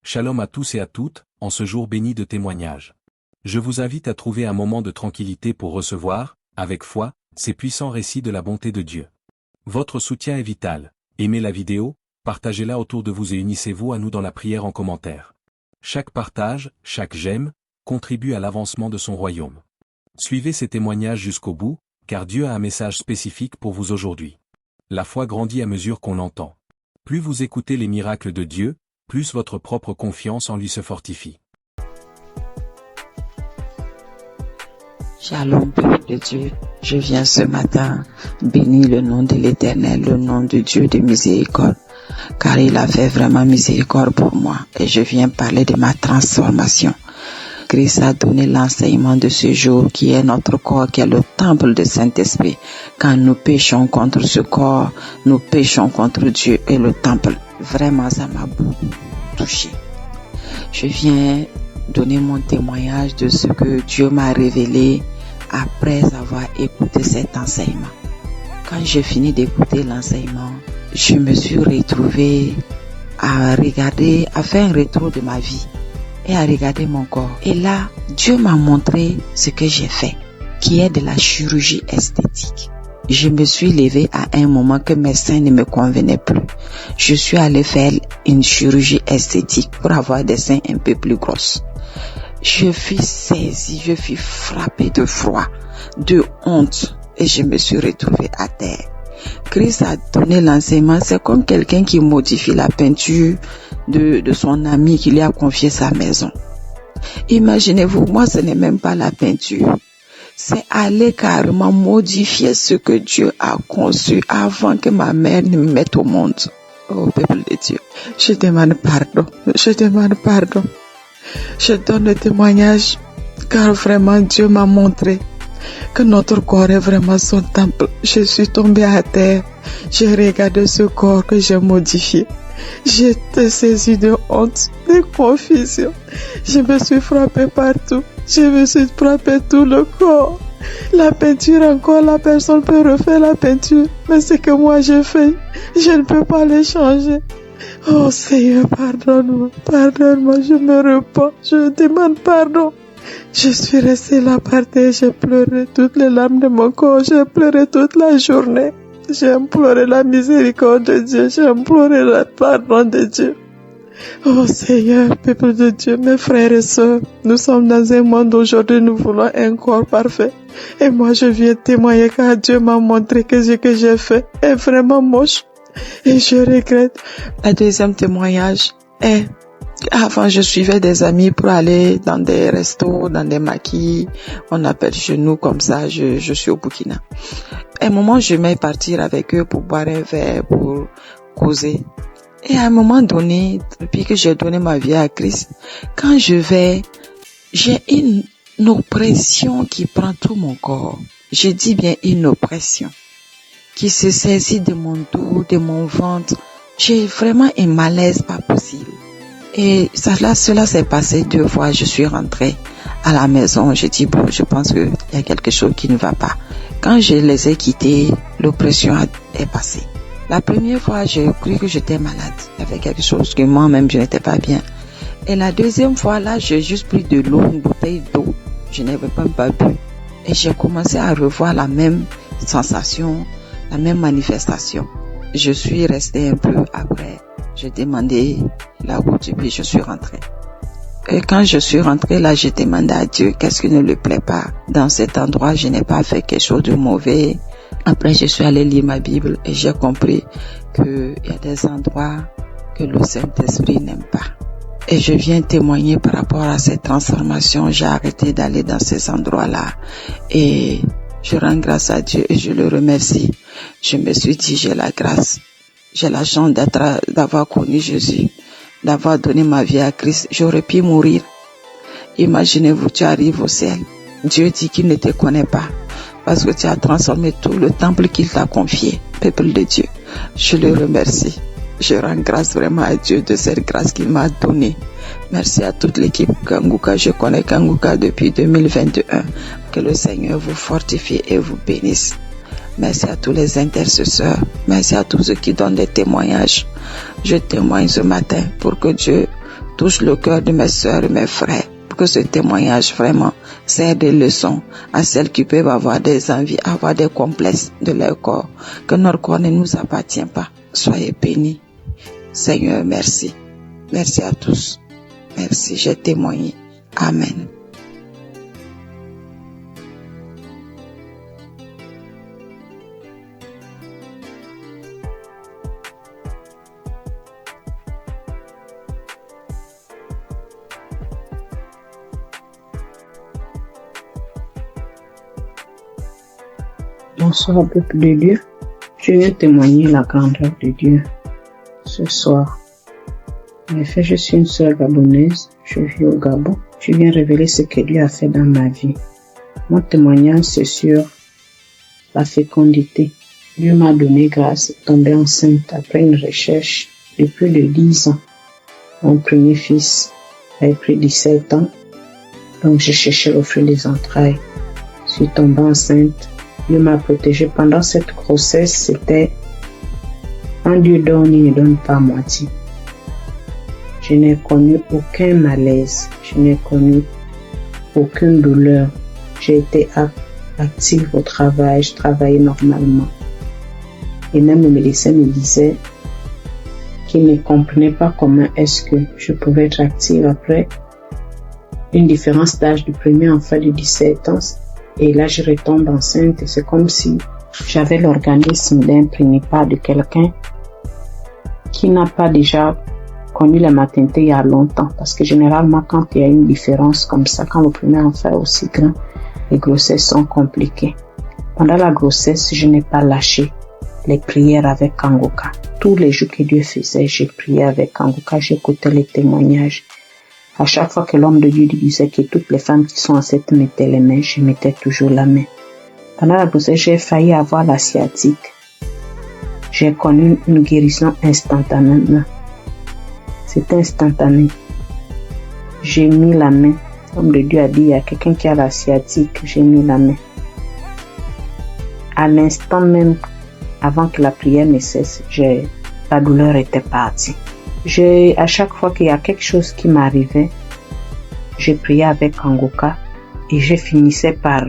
Shalom à tous et à toutes, en ce jour béni de témoignages. Je vous invite à trouver un moment de tranquillité pour recevoir, avec foi, ces puissants récits de la bonté de Dieu. Votre soutien est vital. Aimez la vidéo, partagez-la autour de vous et unissez-vous à nous dans la prière en commentaire. Chaque partage, chaque j'aime, contribue à l'avancement de son royaume. Suivez ces témoignages jusqu'au bout, car Dieu a un message spécifique pour vous aujourd'hui. La foi grandit à mesure qu'on l'entend. Plus vous écoutez les miracles de Dieu, plus votre propre confiance en lui se fortifie. Shalom, peuple de Dieu. Je viens ce matin bénir le nom de l'Éternel, le nom de Dieu de miséricorde, car il a fait vraiment miséricorde pour moi. Et je viens parler de ma transformation. Christ a donné l'enseignement de ce jour qui est notre corps, qui est le temple du Saint-Esprit. Quand nous péchons contre ce corps, nous péchons contre Dieu et le temple. Vraiment, ça m'a beaucoup touché. Je viens donner mon témoignage de ce que Dieu m'a révélé après avoir écouté cet enseignement. Quand j'ai fini d'écouter l'enseignement, je me suis retrouvée à faire un retour de ma vie et à regarder mon corps. Et là, Dieu m'a montré ce que j'ai fait, qui est de la chirurgie esthétique. Je me suis levée à un moment que mes seins ne me convenaient plus. Je suis allée faire une chirurgie esthétique pour avoir des seins un peu plus grosses. Je fus saisie, je fus frappée de froid, de honte et je me suis retrouvée à terre. Christ a donné l'enseignement, c'est comme quelqu'un qui modifie la peinture de son ami qui lui a confié sa maison. Imaginez-vous, moi ce n'est même pas la peinture. C'est aller carrément modifier ce que Dieu a conçu avant que ma mère ne me mette au monde. Oh, peuple de Dieu, je demande pardon. Je donne le témoignage car vraiment Dieu m'a montré que notre corps est vraiment son temple. Je suis tombée à terre. J'ai regardé ce corps que j'ai modifié. J'étais saisie de honte, de confusion. Je me suis frappée partout. Je me suis frappée tout le corps. La peinture encore, la personne peut refaire la peinture. Mais ce que moi j'ai fait, je ne peux pas le changer. Oh Seigneur, pardonne-moi, je me repens, je demande pardon. Je suis restée là par terre, j'ai pleuré toutes les larmes de mon corps, j'ai pleuré toute la journée. J'ai imploré la miséricorde de Dieu, j'ai imploré le pardon de Dieu. Oh Seigneur, peuple de Dieu, mes frères et sœurs, nous sommes dans un monde aujourd'hui, nous voulons un corps parfait. Et moi je viens témoigner car Dieu m'a montré que ce que j'ai fait est vraiment moche. Et je regrette. Le deuxième témoignage est, avant je suivais des amis pour aller dans des restos, dans des maquis, on appelle chez nous comme ça, je suis au Burkina. À un moment je vais partir avec eux pour boire un verre, pour causer. Et à un moment donné, depuis que j'ai donné ma vie à Christ, quand je vais, j'ai une oppression qui prend tout mon corps. Je dis bien une oppression qui se saisit de mon dos, de mon ventre. J'ai vraiment un malaise pas possible. Et cela s'est passé 2 fois. Je suis rentrée à la maison. J'ai dit, bon, je pense qu'il y a quelque chose qui ne va pas. Quand je les ai quittés, l'oppression est passée. La première fois, j'ai cru que j'étais malade. Il y avait quelque chose que moi-même, je n'étais pas bien. Et la deuxième fois, là, j'ai juste pris de l'eau, une bouteille d'eau. Je n'avais même pas bu. Et j'ai commencé à revoir la même sensation, la même manifestation. Je suis restée un peu après. J'ai demandé la route et puis je suis rentrée. Et quand je suis rentrée là, j'ai demandé à Dieu qu'est-ce qui ne lui plaît pas. Dans cet endroit, je n'ai pas fait quelque chose de mauvais. Après, je suis allée lire ma Bible et j'ai compris qu'il y a des endroits que le Saint-Esprit n'aime pas. Et je viens témoigner par rapport à cette transformation. J'ai arrêté d'aller dans ces endroits-là. Et je rends grâce à Dieu et je le remercie. Je me suis dit, j'ai la grâce. J'ai la chance d'avoir connu Jésus, d'avoir donné ma vie à Christ. J'aurais pu mourir. Imaginez-vous, tu arrives au ciel. Dieu dit qu'il ne te connaît pas parce que tu as transformé tout le temple qu'il t'a confié. Peuple de Dieu, je le remercie. Je rends grâce vraiment à Dieu de cette grâce qu'il m'a donnée. Merci à toute l'équipe Kanguka. Je connais Kanguka depuis 2021. Que le Seigneur vous fortifie et vous bénisse. Merci à tous les intercesseurs. Merci à tous ceux qui donnent des témoignages. Je témoigne ce matin pour que Dieu touche le cœur de mes sœurs et mes frères. Pour que ce témoignage vraiment sert de leçon à celles qui peuvent avoir des envies, avoir des complexes de leur corps. Que notre corps ne nous appartient pas. Soyez bénis. Seigneur, merci. Merci à tous. Merci, j'ai témoigné. Amen. Bonsoir, peuple de Dieu. Je viens témoigner la grandeur de Dieu ce soir. En effet, je suis une sœur gabonaise. Je vis au Gabon. Je viens révéler ce que Dieu a fait dans ma vie. Mon témoignage, c'est sur la fécondité. Dieu m'a donné grâce de tomber enceinte après une recherche de plus de 10 ans. Mon premier fils avait pris 17 ans. Donc, j'ai cherché le fruit des entrailles. Je suis tombée enceinte. Dieu m'a protégée pendant cette grossesse. C'était quand Dieu donne, il ne donne pas à moitié. Je n'ai connu aucun malaise. Je n'ai connu aucune douleur. J'ai été active au travail. Je travaillais normalement. Et même le médecin me disait qu'il ne comprenait pas comment est-ce que je pouvais être active après une différence d'âge du premier enfant de 17 ans. Et là, je retombe enceinte et c'est comme si j'avais l'organisme d'un prénipat de quelqu'un qui n'a pas déjà connu la maternité il y a longtemps. Parce que généralement, quand il y a une différence comme ça, quand le premier enfant est aussi grand, les grossesses sont compliquées. Pendant la grossesse, je n'ai pas lâché les prières avec Kangoka. Tous les jours que Dieu faisait, j'ai prié avec Kangoka, j'écoutais les témoignages. À chaque fois que l'homme de Dieu disait que toutes les femmes qui sont enceintes mettaient les mains, je mettais toujours la main. Pendant la grossesse, j'ai failli avoir la sciatique. J'ai connu une guérison instantanément. C'était instantané. J'ai mis la main. L'homme de Dieu a dit, il y a quelqu'un qui a la sciatique, j'ai mis la main. À l'instant même, avant que la prière ne cesse, la douleur était partie. À chaque fois qu'il y a quelque chose qui m'arrivait, je priais avec Kangoka et je finissais par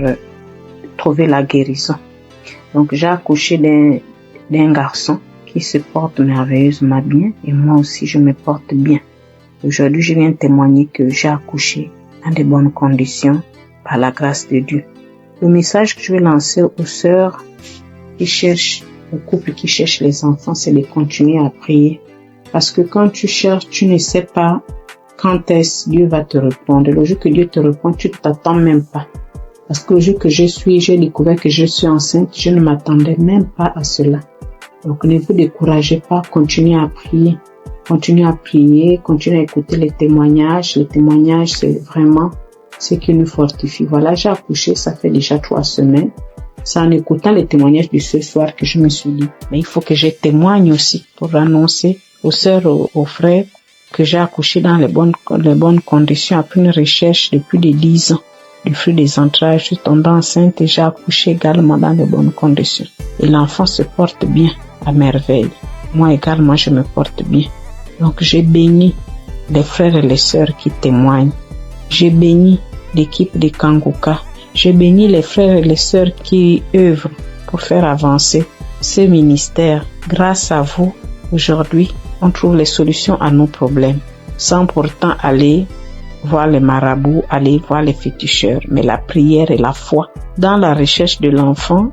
trouver la guérison. Donc j'ai accouché d'un garçon qui se porte merveilleusement bien et moi aussi je me porte bien. Aujourd'hui je viens témoigner que j'ai accouché dans de bonnes conditions par la grâce de Dieu. Le message que je vais lancer aux sœurs qui cherchent, aux couples qui cherchent les enfants, c'est de continuer à prier. Parce que quand tu cherches, tu ne sais pas quand est-ce Dieu va te répondre. Le jour que Dieu te répond, tu ne t'attends même pas. Parce que le jour que j'ai découvert que je suis enceinte, je ne m'attendais même pas à cela. Donc ne vous découragez pas, continuez à prier. Continuez à prier, continuez à écouter les témoignages. Les témoignages, c'est vraiment ce qui nous fortifie. Voilà, j'ai accouché, ça fait déjà 3 semaines. C'est en écoutant les témoignages de ce soir que je me suis dit, mais il faut que je témoigne aussi pour annoncer aux sœurs, aux frères, que j'ai accouché dans les bonnes conditions après une recherche de plus de 10 ans. Du fruit des entrailles, je suis tombée enceinte et j'ai accouché également dans les bonnes conditions. Et l'enfant se porte bien, à merveille. Moi également, je me porte bien. Donc j'ai béni les frères et les sœurs qui témoignent. J'ai béni l'équipe de Kangoka. J'ai béni les frères et les sœurs qui œuvrent pour faire avancer ce ministère. Grâce à vous, aujourd'hui, on trouve les solutions à nos problèmes, sans pourtant aller voir les marabouts, aller voir les féticheurs. Mais la prière et la foi, dans la recherche de l'enfant,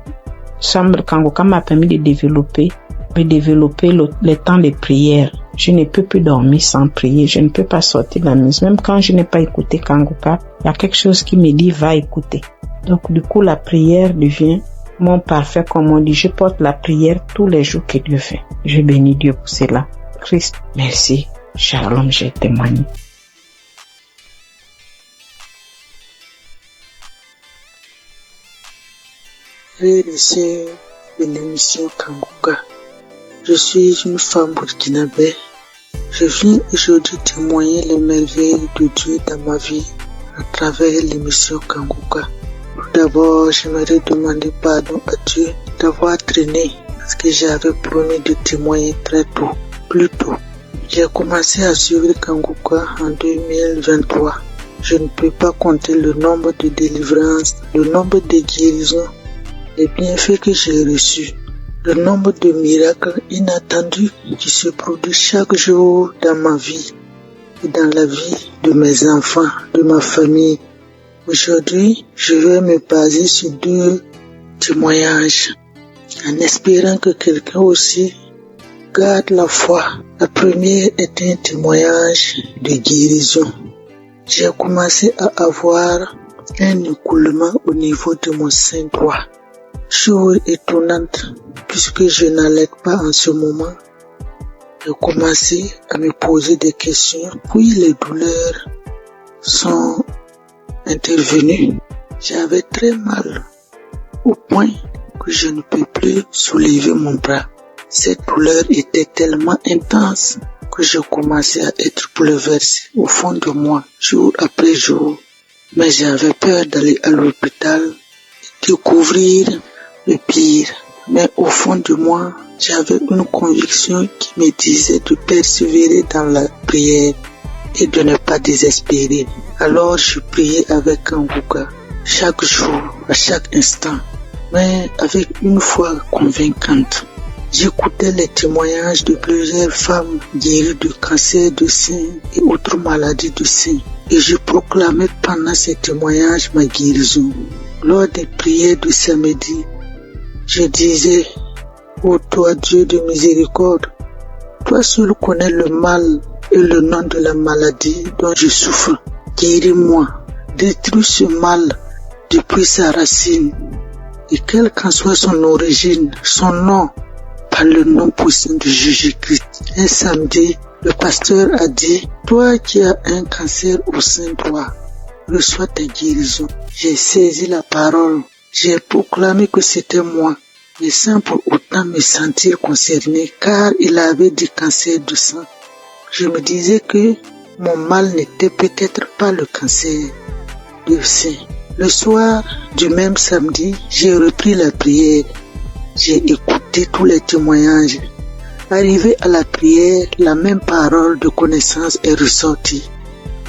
Kangoka m'a permis de développer le temps de prière. Je ne peux plus dormir sans prier, je ne peux pas sortir de la maison. Même quand je n'ai pas écouté Kangoka, il y a quelque chose qui me dit va écouter. Donc du coup, la prière devient mon parfait, comme on dit. Je porte la prière tous les jours que Dieu fait. Je bénis Dieu pour cela. Christ, merci. Shalom, j'ai témoigné. Frères et sœurs de l'émission Kangoka, je suis une femme burkinabé. Je viens aujourd'hui témoigner les merveilles de Dieu dans ma vie à travers l'émission Kangoka. Tout d'abord, j'aimerais demander pardon à Dieu d'avoir traîné parce que j'avais promis de témoigner très tôt, plus tôt. J'ai commencé à suivre Kanguka en 2023. Je ne peux pas compter le nombre de délivrances, le nombre de guérisons, les bienfaits que j'ai reçus, le nombre de miracles inattendus qui se produisent chaque jour dans ma vie et dans la vie de mes enfants, de ma famille. Aujourd'hui, je vais me baser sur 2 témoignages en espérant que quelqu'un aussi garde la foi. La première est un témoignage de guérison. J'ai commencé à avoir un écoulement au niveau de mon sein droit. Chose étonnante, puisque je n'allais pas en ce moment. J'ai commencé à me poser des questions, puis les douleurs sont intervenues. J'avais très mal, au point que je ne peux plus soulever mon bras. Cette douleur était tellement intense que je commençais à être bouleversé au fond de moi, jour après jour. Mais j'avais peur d'aller à l'hôpital et découvrir le pire. Mais au fond de moi, j'avais une conviction qui me disait de persévérer dans la prière et de ne pas désespérer. Alors je priais avec Kanguka chaque jour, à chaque instant, mais avec une foi convaincante. J'écoutais les témoignages de plusieurs femmes guéries de cancer de sein et autres maladies du sein. Et je proclamais pendant ces témoignages ma guérison. Lors des prières du samedi, je disais: ô toi Dieu de miséricorde, toi seul connais le mal et le nom de la maladie dont je souffre. Guéris-moi, détruis ce mal depuis sa racine. Et quelle qu'en soit son origine, son nom, par le nom puissant de Jésus-Christ. Un samedi, le pasteur a dit: toi qui as un cancer au sein droit, reçois ta guérison. J'ai saisi la parole, j'ai proclamé que c'était moi, mais sans pour autant me sentir concerné, car il avait du cancer du sang. Je me disais que mon mal n'était peut-être pas le cancer du sein. Le soir du même samedi, j'ai repris la prière. J'ai écouté tous les témoignages. Arrivé à la prière, la même parole de connaissance est ressortie.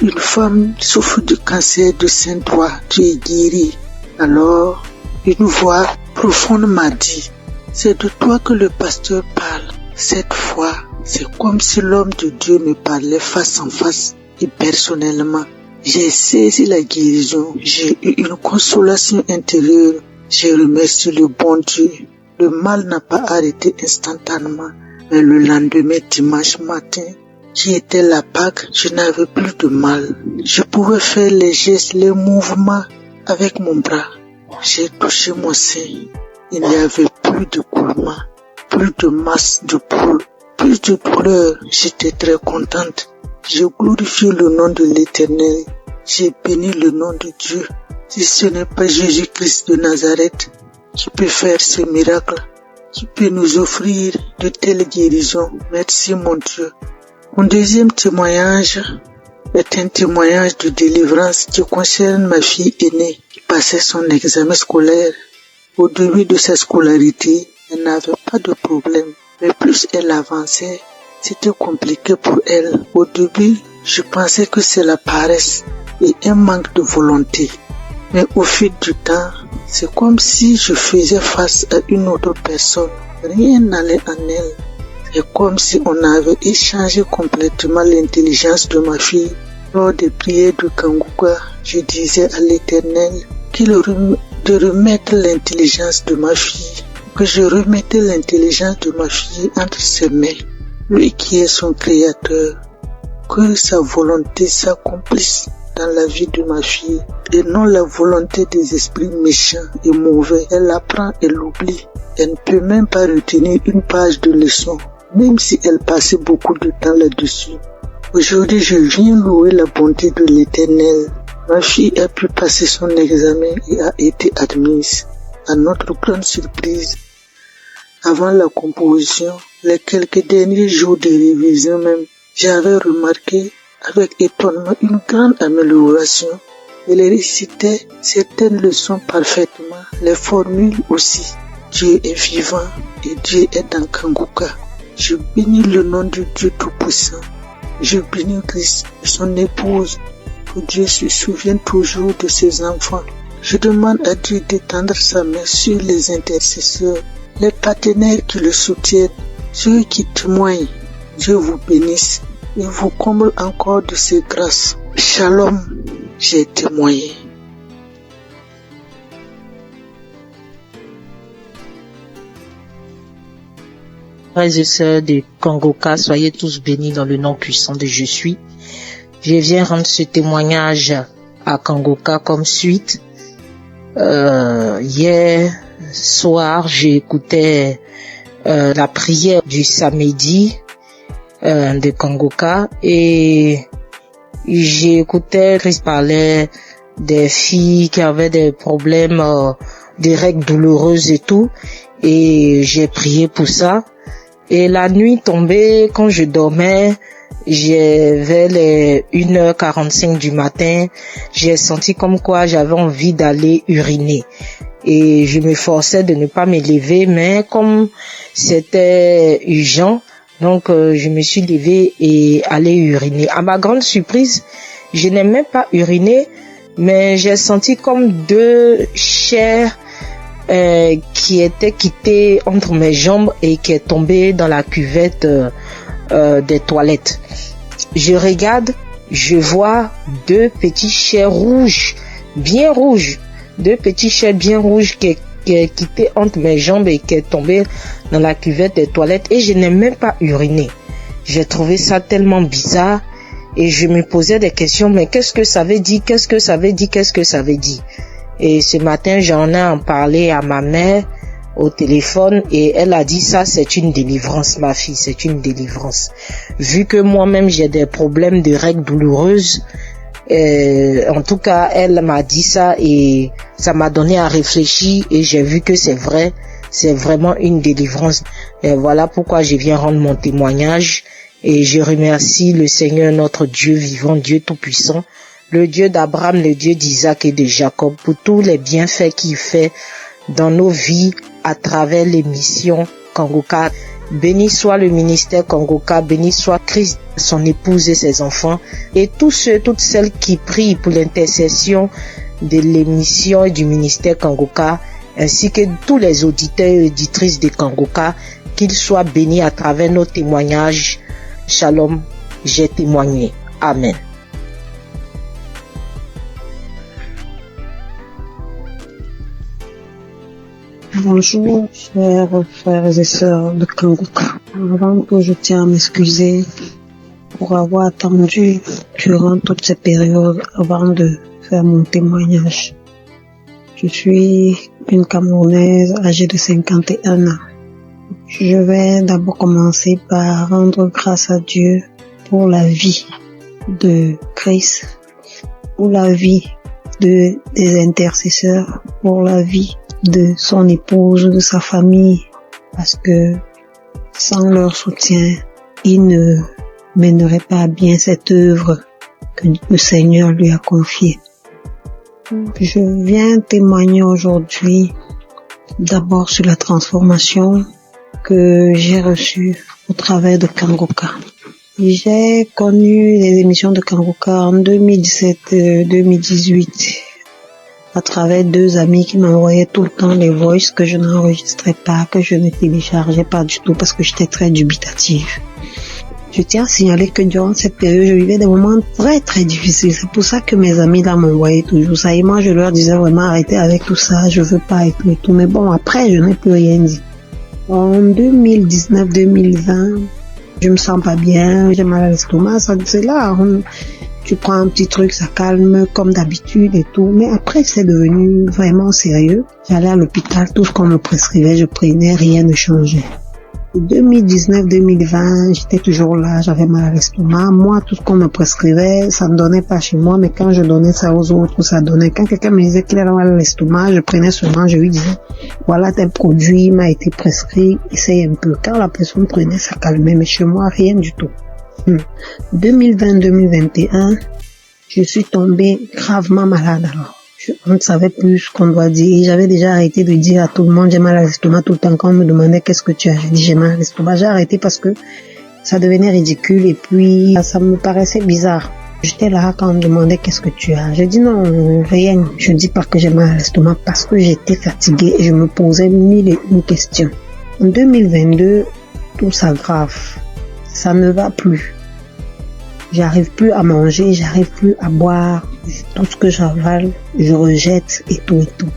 Une femme souffre du cancer du sein droit, tu es guérie. Alors, une voix profonde m'a dit: c'est de toi que le pasteur parle. Cette fois, c'est comme si l'homme de Dieu me parlait face en face et personnellement. J'ai saisi la guérison, j'ai eu une consolation intérieure. J'ai remercié le bon Dieu. Le mal n'a pas arrêté instantanément, mais le lendemain, dimanche matin, qui était la Pâque, je n'avais plus de mal. Je pouvais faire les gestes, les mouvements avec mon bras. J'ai touché mon sein. Il n'y avait plus de coulement, plus de masse de poule, plus de douleur. J'étais très contente. J'ai glorifié le nom de l'Éternel. J'ai béni le nom de Dieu. Si ce n'est pas Jésus-Christ de Nazareth qui peut faire ce miracle, qui peut nous offrir de telles guérisons, merci mon Dieu. Mon deuxième témoignage est un témoignage de délivrance qui concerne ma fille aînée qui passait son examen scolaire. Au début de sa scolarité, elle n'avait pas de problème, mais plus elle avançait, c'était compliqué pour elle. Au début, je pensais que c'est la paresse et un manque de volonté. Mais au fil du temps, c'est comme si je faisais face à une autre personne. Rien n'allait en elle. C'est comme si on avait échangé complètement l'intelligence de ma fille. Lors des prières de Kanguka, je disais à l'Éternel de remettre l'intelligence de ma fille, que je remettais l'intelligence de ma fille entre ses mains. Lui qui est son créateur, que sa volonté s'accomplisse dans la vie de ma fille et non la volonté des esprits méchants et mauvais. Elle apprend et l'oublie. Elle ne peut même pas retenir une page de leçon, même si elle passait beaucoup de temps là-dessus. Aujourd'hui, je viens louer la bonté de l'Éternel. Ma fille a pu passer son examen et a été admise. À notre grande surprise, avant la composition, les quelques derniers jours de révision même, j'avais remarqué avec étonnement une grande amélioration. Elle récitait certaines leçons parfaitement, les formules aussi. Dieu est vivant et Dieu est dans Kanguka. Je bénis le nom de Dieu Tout-Puissant. Je bénis Christ et son épouse. Que Dieu se souvienne toujours de ses enfants. Je demande à Dieu d'étendre sa main sur les intercesseurs, les partenaires qui le soutiennent, ceux qui témoignent. Dieu vous bénisse et vous comble encore de ses grâces. Shalom, j'ai témoigné. Frères et sœurs de Kangoka, soyez tous bénis dans le nom puissant de Je suis. Je viens rendre ce témoignage à Kangoka comme suite. Hier soir, j'écoutais la prière du samedi de Kangoka et j'écoutais Christ parlait des filles qui avaient des problèmes, des règles douloureuses et tout, et j'ai prié pour ça. Et la nuit tombée, quand je dormais, vers les 1h45 du matin, j'ai senti comme quoi j'avais envie d'aller uriner. Et je me forçais de ne pas me lever, mais comme c'était urgent, donc je me suis levée et allé uriner. À ma grande surprise, je n'ai même pas uriné, mais j'ai senti comme deux chairs qui était quittée entre mes jambes et qui est tombée dans la cuvette des toilettes. Je regarde, je vois deux petits chairs rouges, bien rouges, deux petits chairs bien rouges qui est quitté entre mes jambes et qui est tombé dans la cuvette des toilettes, et je n'ai même pas uriné. J'ai trouvé ça tellement bizarre et je me posais des questions, mais qu'est-ce que ça veut dire, qu'est-ce que ça veut dire, qu'est-ce que ça veut dire? Et ce matin, j'en ai en parlé à ma mère au téléphone et elle a dit ça, c'est une délivrance, ma fille, c'est une délivrance. Vu que moi-même j'ai des problèmes de règles douloureuses, en tout cas, elle m'a dit ça et ça m'a donné à réfléchir et j'ai vu que c'est vrai, c'est vraiment une délivrance. Et voilà pourquoi je viens rendre mon témoignage et je remercie le Seigneur, notre Dieu vivant, Dieu tout-puissant, le Dieu d'Abraham, le Dieu d'Isaac et de Jacob, pour tous les bienfaits qu'il fait dans nos vies à travers les missions Kangoka. Béni soit le ministère Kangoka, béni soit Christ, son épouse et ses enfants, et tous ceux, toutes celles qui prient pour l'intercession de l'émission et du ministère Kangoka, ainsi que tous les auditeurs et auditrices de Kangoka, qu'ils soient bénis à travers nos témoignages. Shalom, j'ai témoigné. Amen. Bonjour, chers frères et sœurs de Kangoka. Avant tout, je tiens à m'excuser pour avoir attendu durant toute cette période avant de faire mon témoignage. Je suis une Camerounaise âgée de 51 ans. Je vais d'abord commencer par rendre grâce à Dieu pour la vie de Christ, pour la vie des intercesseurs, pour la vie de son épouse, de sa famille, parce que sans leur soutien, il ne mènerait pas à bien cette œuvre que le Seigneur lui a confiée. Je viens témoigner aujourd'hui d'abord sur la transformation que j'ai reçue au travers de Kangoka. J'ai connu les émissions de Kangoka en 2017-2018. à travers deux amis qui m'envoyaient tout le temps les voices que je n'enregistrais pas, que je ne téléchargeais pas du tout parce que j'étais très dubitative. Je tiens à signaler que durant cette période, je vivais des moments très très difficiles. C'est pour ça que mes amis là m'envoyaient toujours ça. Et moi, je leur disais vraiment arrêtez avec tout ça, je veux pas et tout. Mais bon, après, je n'ai plus rien dit. En 2019-2020, je me sens pas bien, j'ai mal à l'estomac, c'est là. Tu prends un petit truc, ça calme comme d'habitude et tout. Mais après, c'est devenu vraiment sérieux. J'allais à l'hôpital, tout ce qu'on me prescrivait, je prenais, rien ne changeait. 2019-2020, j'étais toujours là, j'avais mal à l'estomac. Moi, tout ce qu'on me prescrivait, ça ne donnait pas chez moi, mais quand je donnais ça aux autres, ça donnait. Quand quelqu'un me disait qu'il avait mal à l'estomac, je prenais seulement, je lui disais, voilà tel produit m'a été prescrit, essaye un peu. Quand la personne prenait, ça calmait, mais chez moi, rien du tout. 2020-2021, je suis tombée gravement malade alors. On ne savait plus ce qu'on doit dire. Et j'avais déjà arrêté de dire à tout le monde, j'ai mal à l'estomac tout le temps. Quand on me demandait qu'est-ce que tu as, j'ai dit j'ai mal à l'estomac. J'ai arrêté parce que ça devenait ridicule et puis ça me paraissait bizarre. J'étais là quand on me demandait qu'est-ce que tu as. J'ai dit non, rien. Je ne dis pas que j'ai mal à l'estomac parce que j'étais fatiguée et je me posais mille et une questions. En 2022, tout s'aggrave. Ça ne va plus. J'arrive plus à manger, j'arrive plus à boire. Tout ce que j'avale, je rejette et tout et tout.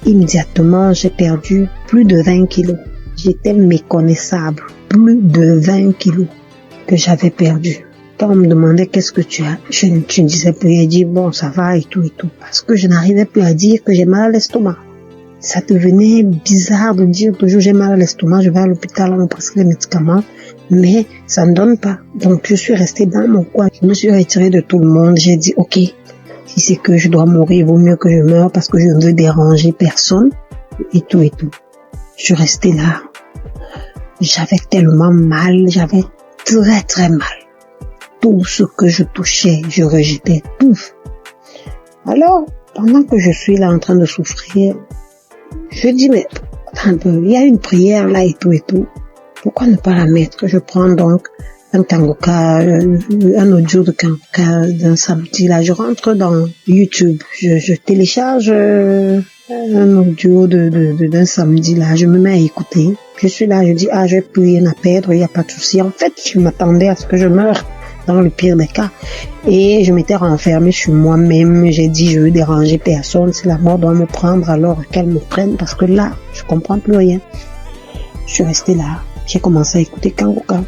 Immédiatement, j'ai perdu plus de 20 kilos. J'étais méconnaissable. Plus de 20 kilos que j'avais perdu. Quand on me demandait qu'est-ce que tu as, je ne disais plus. J'ai dit bon, ça va et tout et tout. Parce que je n'arrivais plus à dire que j'ai mal à l'estomac. Ça devenait bizarre de dire toujours j'ai mal à l'estomac, je vais à l'hôpital, on me prescrit les médicaments, mais ça ne donne pas. Donc je suis restée dans mon coin, je me suis retirée de tout le monde, j'ai dit ok, si c'est que je dois mourir, il vaut mieux que je meure parce que je ne veux déranger personne et tout et tout. Je suis restée là, j'avais tellement mal, j'avais très très mal. Tout ce que je touchais, je rejetais tout. Alors, pendant que je suis là en train de souffrir, je dis, mais attends un peu, il y a une prière là et tout et tout. Pourquoi ne pas la mettre? Je prends donc un kangoka, un audio de kangoka d'un samedi là. Je rentre dans YouTube, je télécharge un audio d'un samedi là. Je me mets à écouter. Je suis là, je dis, j'ai plus rien à perdre, il n'y a pas de souci. En fait, je m'attendais à ce que je meure. Dans le pire des cas. Et je m'étais renfermée sur moi-même. J'ai dit, je veux déranger personne. Si la mort doit me prendre, alors qu'elle me prenne. Parce que là, je comprends plus rien. Je suis restée là. J'ai commencé à écouter Kangoka.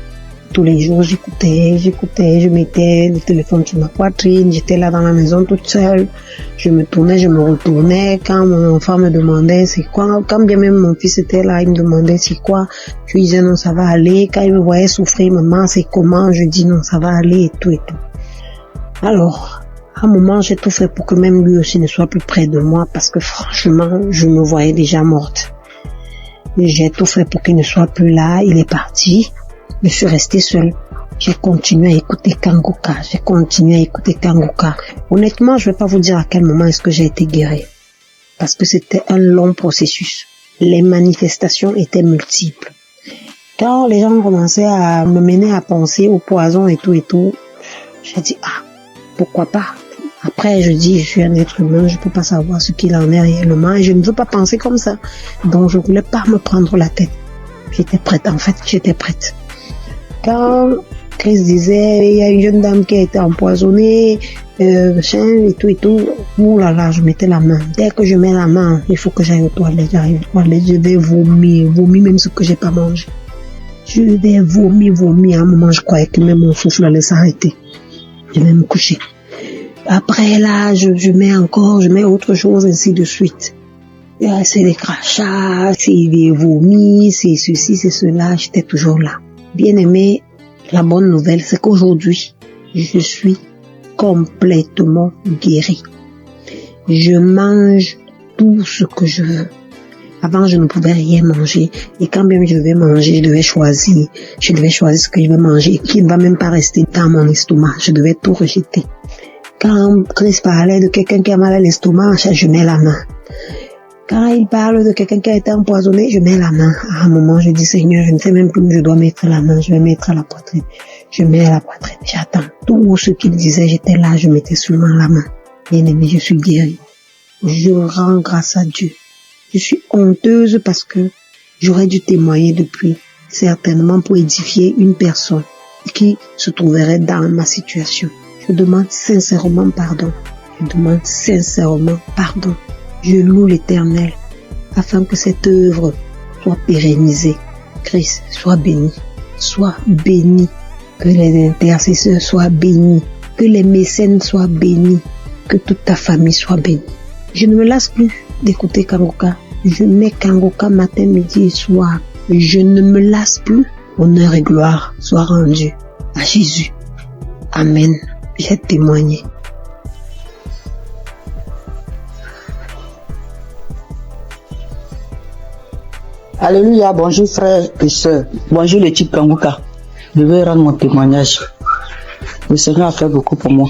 Tous les jours, j'écoutais. Je mettais le téléphone sur ma poitrine. J'étais là dans la maison toute seule. Je me tournais, je me retournais. Quand mon enfant me demandait c'est quoi, quand bien même mon fils était là, il me demandait c'est quoi. Je lui disais non, ça va aller. Quand il me voyait souffrir, maman, c'est comment? Je dis non, ça va aller et tout et tout. Alors, à un moment, j'ai tout fait pour que même lui aussi ne soit plus près de moi parce que franchement, je me voyais déjà morte. J'ai tout fait pour qu'il ne soit plus là. Il est parti. Je suis restée seule. J'ai continué à écouter Kangoka. Honnêtement, je vais pas vous dire à quel moment est-ce que j'ai été guérie. Parce que c'était un long processus. Les manifestations étaient multiples. Quand les gens commençaient à me mener à penser au poison et tout, j'ai dit, pourquoi pas? Après, je dis, je suis un être humain, je peux pas savoir ce qu'il en est réellement et je ne veux pas penser comme ça. Donc, je voulais pas me prendre la tête. J'étais prête. Quand Chris disait, il y a une jeune dame qui a été empoisonnée, et tout, ouh là là, je mettais la main. Dès que je mets la main, il faut que j'aille aux toilettes, j'arrive aux toilettes, je vais vomir même ce que j'ai pas mangé. Je vais vomir, à un moment, je croyais que même mon souffle allait s'arrêter. Je vais me coucher. Après là, je mets autre chose, ainsi de suite. C'est des crachats, c'est des vomis, c'est ceci, c'est cela, j'étais toujours là. Bien aimé, la bonne nouvelle, c'est qu'aujourd'hui, je suis complètement guérie. Je mange tout ce que je veux. Avant, je ne pouvais rien manger. Et quand bien je devais manger, je devais choisir ce que je vais manger, qui ne va même pas rester dans mon estomac. Je devais tout rejeter. Quand Chris parlait de quelqu'un qui a mal à l'estomac, je mets la main. Quand il parle de quelqu'un qui a été empoisonné, je mets la main. À un moment, je dis, Seigneur, je ne sais même plus où je dois mettre la main. Je vais mettre à la poitrine. Je mets à la poitrine. J'attends. Tout ce qu'il disait, j'étais là, je mettais seulement la main. Bien aimé, je suis guérie. Je rends grâce à Dieu. Je suis honteuse parce que j'aurais dû témoigner depuis, certainement pour édifier une personne qui se trouverait dans ma situation. Je demande sincèrement pardon. Je loue l'Éternel afin que cette œuvre soit pérennisée. Christ, sois béni. Que les intercesseurs soient bénis. Que les mécènes soient bénis. Que toute ta famille soit bénie. Je ne me lasse plus d'écouter Kangoka. Je mets Kangoka matin, midi et soir. Je ne me lasse plus. Honneur et gloire soient rendus à Jésus. Amen. J'ai témoigné. Alléluia, bonjour frères et sœurs. Bonjour l'équipe Kangoka. Je vais rendre mon témoignage. Le Seigneur a fait beaucoup pour moi.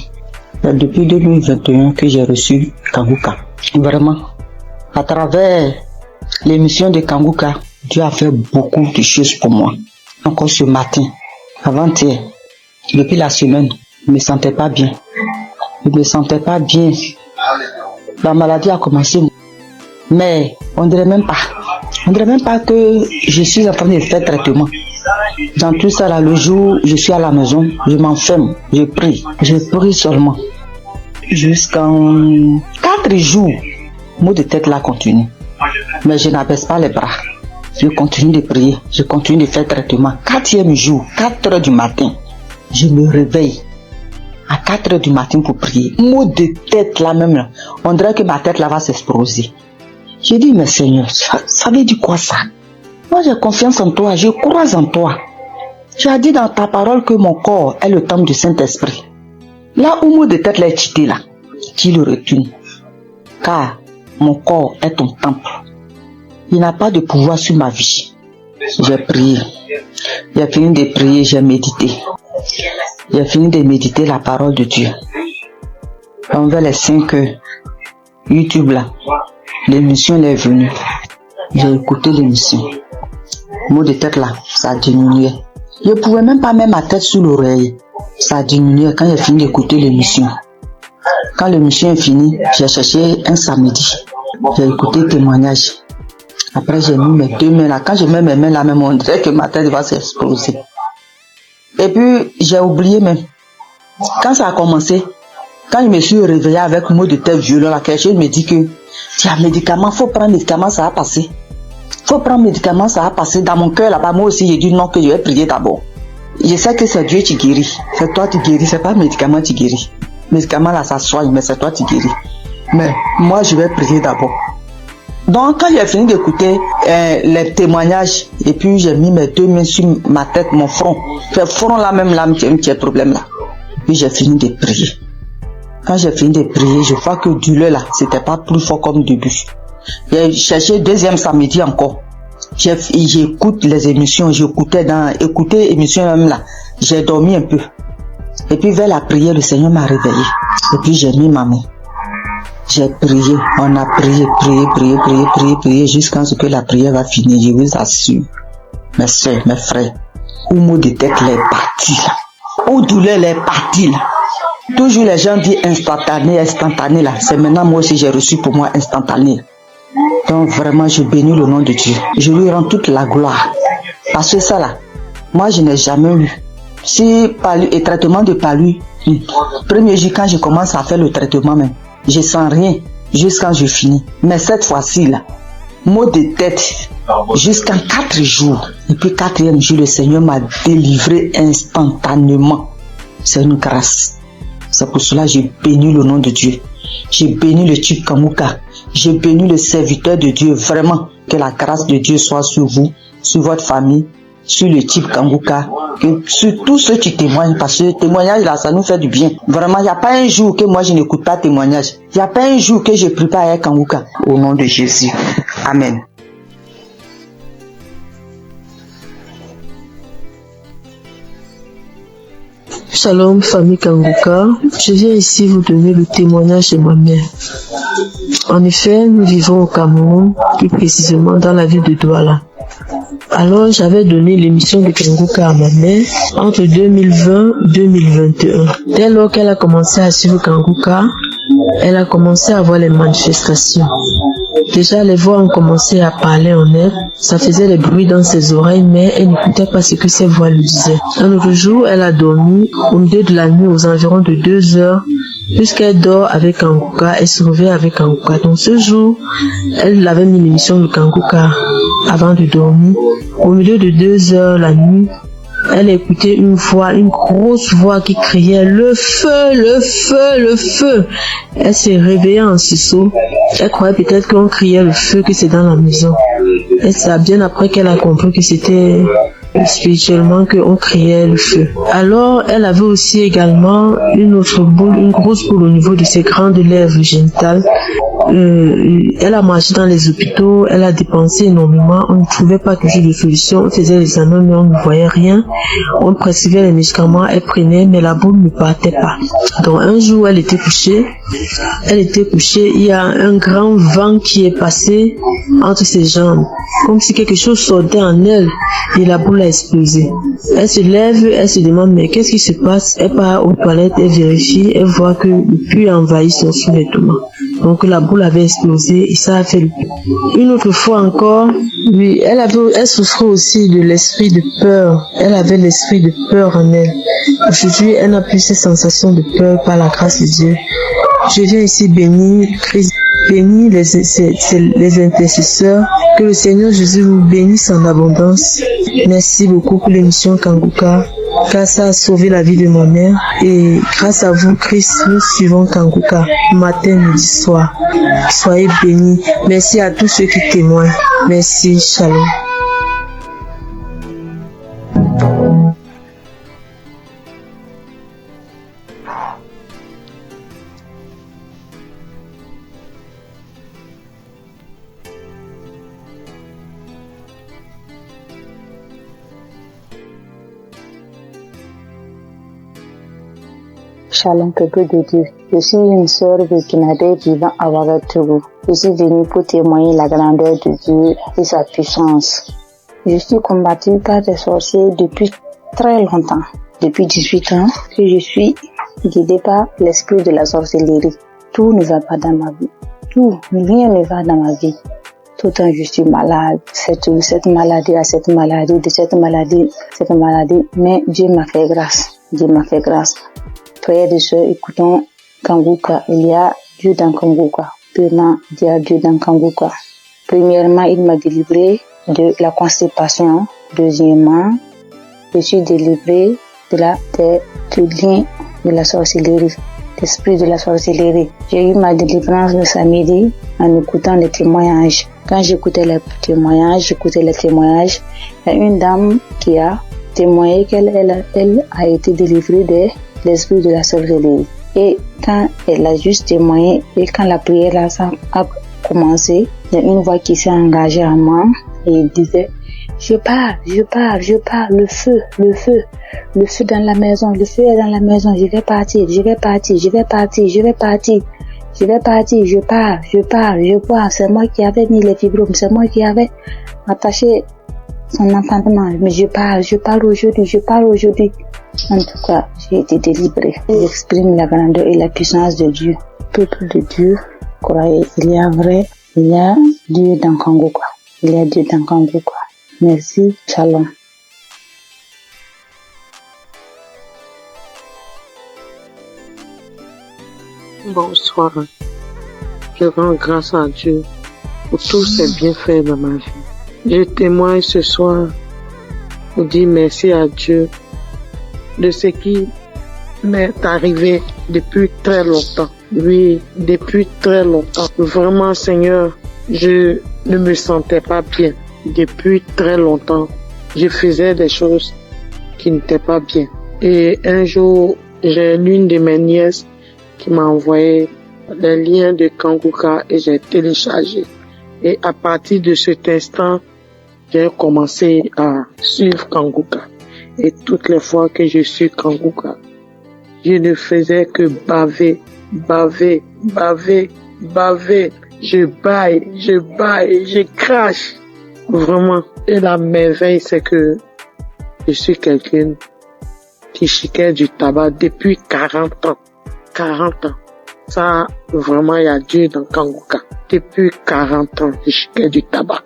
depuis 2021 que j'ai reçu Kanguka. Vraiment, à travers l'émission de Kanguka, Dieu a fait beaucoup de choses pour moi. Encore ce matin, avant-hier, depuis la semaine, je ne me sentais pas bien. Je ne me sentais pas bien. La maladie a commencé. Mais on dirait même pas que je suis en train de faire traitement. Dans tout ça, là, le jour où je suis à la maison, je m'enferme, je prie seulement. Jusqu'en 4 jours, le mot de tête là continue. Mais je n'abaisse pas les bras. Je continue de prier, je continue de faire traitement. 4e jour, 4 heures du matin, je me réveille à 4 heures du matin pour prier. Mot de tête là même, là, on dirait que ma tête là va s'exploser. J'ai dit, mais Seigneur, ça veut dire quoi ça? Moi j'ai confiance en toi, je crois en toi. Tu as dit dans ta parole que mon corps est le temple du Saint-Esprit. Là où mot de tête là est cheaté là, tu le retournes. Car mon corps est ton temple. Il n'a pas de pouvoir sur ma vie. J'ai prié. J'ai fini de prier, j'ai médité. J'ai fini de méditer la parole de Dieu. Envers les 5 heures, YouTube là, l'émission est venue. J'ai écouté l'émission. Mot de tête là, ça a diminué. Je ne pouvais même pas mettre ma tête sous l'oreille. Ça a diminué quand j'ai fini d'écouter l'émission. Quand l'émission est finie, j'ai cherché un samedi. J'ai écouté le témoignage. Après, j'ai mis mes 2 mains là. Quand je mets mes mains là, même on dirait que ma tête va s'exploser. Et puis, j'ai oublié même. Quand ça a commencé, quand je me suis réveillé avec un mot de tête violent, là, quelque chose me dit que tu as médicament, faut prendre médicament, ça va passer. Faut prendre médicament, ça va passer. Dans mon cœur là-bas, moi aussi, j'ai dit non, que je vais prier d'abord. Je sais que c'est Dieu qui guérit. C'est toi qui guéris, c'est pas le médicament qui guérit. Le médicament là, ça soigne, mais c'est toi qui guéris. Mais moi, je vais prier d'abord. Donc, quand j'ai fini d'écouter les témoignages, et puis j'ai mis mes 2 mains sur ma tête, mon front. Ce front là, même là, un petit problème là. Puis j'ai fini de prier. Quand j'ai fini de prier, je vois que douleur là, c'était pas plus fort comme début. J'ai cherché 2e samedi encore. J'écoute les émissions, écouter l'émission même là. J'ai dormi un peu. Et puis vers la prière, le Seigneur m'a réveillé. Et puis j'ai mis ma main. J'ai prié, on a prié jusqu'à ce que la prière va finir. Je vous assure, mes soeurs, mes frères, où mot de tête est parti là, où douleur est parti là. Toujours les gens disent instantané là. C'est maintenant moi aussi j'ai reçu pour moi instantané. Donc vraiment je bénis le nom de Dieu. Je lui rends toute la gloire. Parce que ça là, moi je n'ai jamais eu. Si palu et traitement de palu, premier jour quand je commence à faire le traitement même, je sens rien jusqu'à je finis. Mais cette fois-ci là, mot de tête jusqu'en 4 jours. Et puis 4e jour, le Seigneur m'a délivré instantanément. C'est une grâce. C'est pour cela que j'ai béni le nom de Dieu. J'ai béni le type Kanguka. J'ai béni le serviteur de Dieu. Vraiment, que la grâce de Dieu soit sur vous, sur votre famille, sur le type Kanguka, sur tous ceux qui témoignent, parce que le témoignage là, ça nous fait du bien. Vraiment, il n'y a pas un jour que moi je n'écoute pas témoignage. Il n'y a pas un jour que je prie pas avec Kanguka. Au nom de Jésus. Amen. Shalom, famille Kanguka. Je viens ici vous donner le témoignage de ma mère. En effet, nous vivons au Cameroun, plus précisément dans la ville de Douala. Alors, j'avais donné l'émission de Kanguka à ma mère entre 2020 et 2021. Dès lors qu'elle a commencé à suivre Kanguka, elle a commencé à voir les manifestations. Déjà, les voix ont commencé à parler en elle. Ça faisait des bruits dans ses oreilles, mais elle n'écoutait pas ce que ses voix lui disaient. Un autre jour, elle a dormi au milieu de la nuit aux environs de 2 heures. Puisqu'elle dort avec Kanguka, elle se réveille avec Kanguka. Donc ce jour, elle avait mis l'émission de Kanguka avant de dormir. Au milieu de 2 heures la nuit, elle a écouté une voix, une grosse voix qui criait « Le feu, le feu, le feu !» Elle s'est réveillée en sursaut. Elle croyait peut-être qu'on criait le feu, que c'est dans la maison. Et c'est bien après qu'elle a compris que c'était spirituellement qu'on criait le feu. Alors, elle avait aussi également une autre boule, une grosse boule au niveau de ses grandes lèvres génitales. Elle a marché dans les hôpitaux, elle a dépensé énormément, on ne trouvait pas toujours de solution, on faisait les examens mais on ne voyait rien, on prescrivait les médicaments, elle prenait mais la boule ne partait pas. Donc un jour elle était couchée, il y a un grand vent qui est passé entre ses jambes, comme si quelque chose sortait en elle et la boule a explosé. Elle se lève, elle se demande mais qu'est-ce qui se passe? Elle part aux toilettes, elle vérifie, elle voit que le puits a envahi son sous-vêtement. Donc la boule avait explosé et ça a fait le puits. Une autre fois encore, oui, elle souffrait aussi de l'esprit de peur. Elle avait l'esprit de peur en elle. Aujourd'hui, elle n'a plus ces sensations de peur par la grâce de Dieu. Je viens ici bénir Christ, bénir les intercesseurs. Que le Seigneur Jésus vous bénisse en abondance. Merci beaucoup pour l'émission Kanguka, car ça a sauvé la vie de ma mère. Et grâce à vous, Christ, nous suivons Kanguka, matin, midi, soir. Soyez bénis. Merci à tous ceux qui témoignent. Merci, shalom. Shalom, peuple de Dieu. Je suis une sœur burkinabé vivant à Ouagadougou. Je suis venue pour témoigner la grandeur de Dieu et sa puissance. Je suis combattue par des sorciers depuis très longtemps. Depuis 18 ans que je suis guidée par l'esprit de la sorcellerie. Tout ne va pas dans ma vie. Rien ne va dans ma vie. Tout le temps je suis malade, cette maladie, de cette maladie. Mais Dieu m'a fait grâce. Frères et sœurs, écoutons Kanguka. Il y a Dieu dans Kanguka. Premièrement, il y a Dieu dans Kanguka. Premièrement, il m'a délivré de la constipation. Deuxièmement, je suis délivré du lien de la sorcellerie, l'esprit de la sorcellerie. J'ai eu ma délivrance le samedi en écoutant les témoignages. Quand j'écoutais les témoignages, il y a une dame qui a témoigné qu'elle a été délivrée de l'esprit de la sorcellerie. Et quand elle a juste témoigné et quand la prière a commencé, il y a une voix qui s'est engagée en moi et il disait je pars, le feu dans la maison, je vais partir, c'est moi qui avais mis les fibromes, c'est moi qui avais attaché son enfantement, mais je pars aujourd'hui. En tout cas, j'ai été délivrée. J'exprime la grandeur et la puissance de Dieu. Peuple de Dieu, croyez, il y a Dieu dans Kanguka. Merci, shalom. Bonsoir. Je rends grâce à Dieu pour tous ses bienfaits dans ma vie. Je témoigne ce soir pour dire merci à Dieu de ce qui m'est arrivé depuis très longtemps. Oui, depuis très longtemps. Vraiment, Seigneur, je ne me sentais pas bien. Depuis très longtemps, je faisais des choses qui n'étaient pas bien. Et un jour, j'ai l'une de mes nièces qui m'a envoyé les liens de Kanguka et j'ai téléchargé. Et à partir de cet instant, j'ai commencé à suivre Kanguka. Et toutes les fois que je suis Kanguka, je ne faisais que baver. Je baille, je crache. Vraiment. Et la merveille, c'est que je suis quelqu'un qui chiquait du tabac depuis 40 ans. 40 ans. Ça, vraiment, il y a Dieu dans Kanguka. Depuis 40 ans, je chiquais du tabac.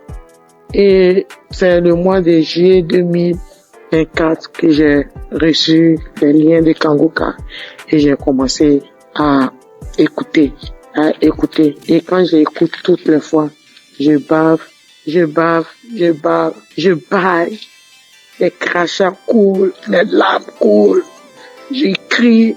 Et c'est le mois de juillet 2024 que j'ai reçu les liens de Kanguka et j'ai commencé à écouter. Et quand j'écoute toutes les fois, je baille. Les crachats coulent, les larmes coulent. Je crie.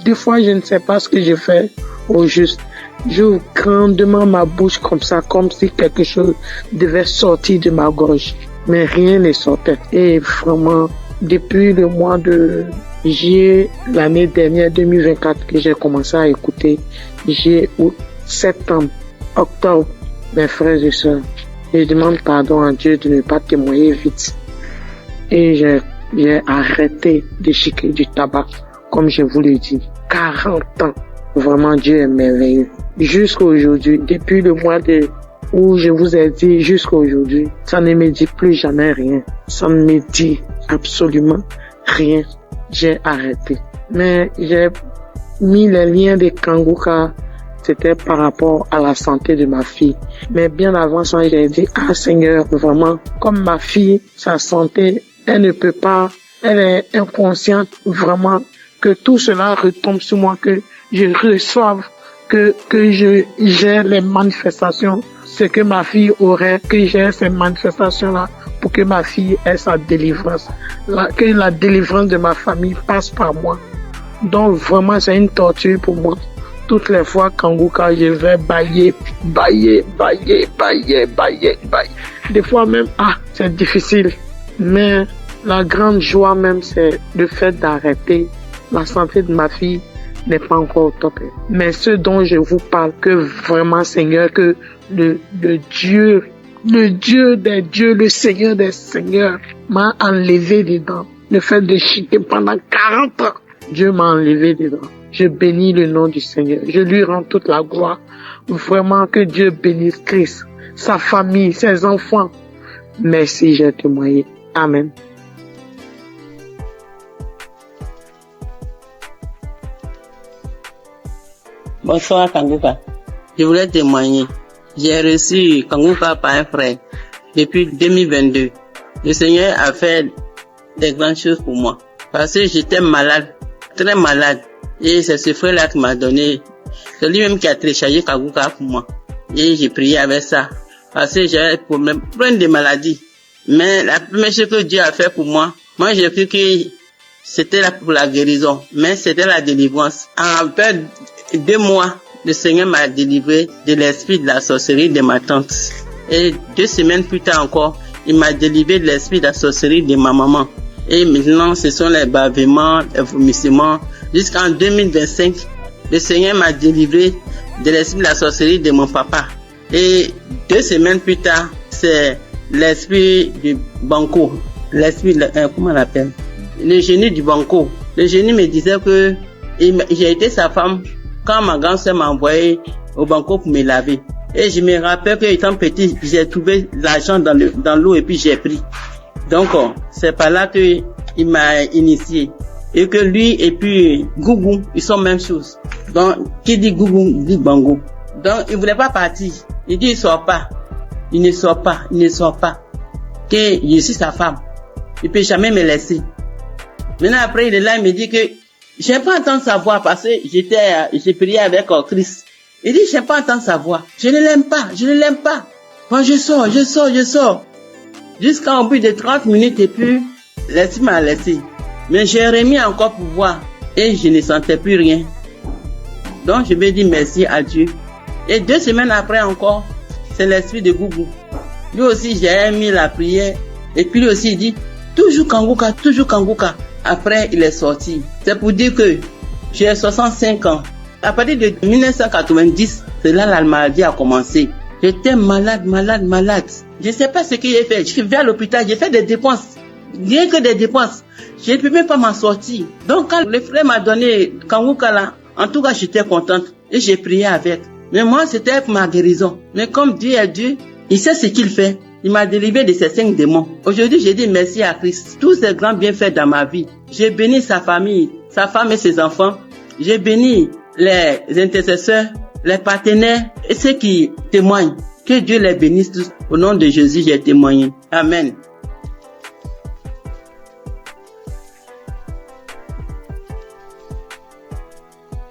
Des fois, je ne sais pas ce que je fais au juste. J'ouvre grandement ma bouche comme ça, comme si quelque chose devait sortir de ma gorge. mais rien ne sortait. Et vraiment, depuis le mois de juillet, l'année dernière, 2024, que j'ai commencé à écouter, juillet, août, septembre, octobre, mes frères et sœurs, je demande pardon à Dieu de ne pas témoigner vite. Et j'ai arrêté de chiquer du tabac, comme je vous l'ai dit. 40 ans. Vraiment, Dieu est merveilleux. Jusqu'à aujourd'hui, depuis le mois où je vous ai dit jusqu'à aujourd'hui, ça ne me dit plus jamais rien. Ça ne me dit absolument rien. J'ai arrêté. Mais j'ai mis les liens de Kanguka, c'était par rapport à la santé de ma fille. Mais bien avant ça, j'ai dit, ah Seigneur, vraiment, comme ma fille, sa santé, elle ne peut pas, elle est inconsciente, vraiment, que tout cela retombe sur moi, que je reçoive, que j'ai les manifestations, ce que ma fille aurait, que j'ai ces manifestations-là, pour que ma fille ait sa délivrance, que la délivrance de ma famille passe par moi. Donc vraiment, c'est une torture pour moi. Toutes les fois, Kanguka, je vais bailler. Des fois même, c'est difficile. Mais la grande joie même, c'est le fait d'arrêter. La santé de ma fille n'est pas encore au top. Mais ce dont je vous parle, que vraiment, Seigneur, que le Dieu des dieux, le Seigneur des seigneurs m'a enlevé dedans. Le fait de chiquer pendant 40 ans, Dieu m'a enlevé dedans. Je bénis le nom du Seigneur. Je lui rends toute la gloire. Vraiment que Dieu bénisse Christ, sa famille, ses enfants. Merci, j'ai témoigné. Amen. Bonsoir Kanguka. Je voulais témoigner. J'ai reçu Kanguka par un frère depuis 2022. Le Seigneur a fait des grandes choses pour moi. Parce que j'étais malade, très malade. Et c'est ce frère-là qui m'a donné. C'est lui-même qui a téléchargé Kanguka pour moi. Et j'ai prié avec ça. Parce que j'avais plein de maladies. Mais la première chose que Dieu a fait pour moi, j'ai cru que c'était là pour la guérison. Mais c'était la délivrance. En peu 2 mois, le Seigneur m'a délivré de l'esprit de la sorcellerie de ma tante. Et 2 semaines plus tard encore, il m'a délivré de l'esprit de la sorcellerie de ma maman. Et maintenant, ce sont les bavements, les vomissements. Jusqu'en 2025, le Seigneur m'a délivré de l'esprit de la sorcellerie de mon papa. Et 2 semaines plus tard, c'est l'esprit du banco. L'esprit, comment on l'appelle? Le génie du banco. Le génie me disait que j'ai été sa femme quand ma grand-sœur m'a envoyé au banco pour me laver. Et je me rappelle que étant petit, j'ai trouvé l'argent dans l'eau et puis j'ai pris. Donc, c'est par là que il m'a initié. Et que lui et puis Gougou, ils sont même chose. Donc, qui dit Gougou, dit Bango. Donc, il voulait pas partir. Il dit, il sort pas. Il ne sort pas. Que je suis sa femme. Il peut jamais me laisser. Maintenant, après, il est là, il me dit que j'aime pas entendre sa voix parce que j'ai prié avec Christ. Il dit, j'aime pas entendre sa voix. Je ne l'aime pas. Moi, je sors. Jusqu'à au bout de 30 minutes et puis, l'esprit m'a laissé. Mais j'ai remis encore pour voir et je ne sentais plus rien. Donc, je me dis merci à Dieu. Et 2 semaines après encore, c'est l'esprit de Gougou. Lui aussi, j'ai mis la prière. Et puis lui aussi, il dit, toujours Kanguka. Après, il est sorti. C'est pour dire que j'ai 65 ans. À partir de 1990, c'est là la maladie a commencé. J'étais malade. Je ne sais pas ce que j'ai fait. Je suis venu à l'hôpital, j'ai fait des dépenses. Rien que des dépenses. Je ne peux même pas m'en sortir. Donc, quand le frère m'a donné Kanguka là, en tout cas, j'étais contente. Et j'ai prié avec. Mais moi, c'était pour ma guérison. Mais comme Dieu est Dieu, il sait ce qu'il fait. Il m'a délivré de ces 5 démons. Aujourd'hui, j'ai dit merci à Christ. Tous ces grands bienfaits dans ma vie. J'ai béni sa famille, sa femme et ses enfants. J'ai béni les intercesseurs, les partenaires et ceux qui témoignent. Que Dieu les bénisse tous. Au nom de Jésus, j'ai témoigné. Amen.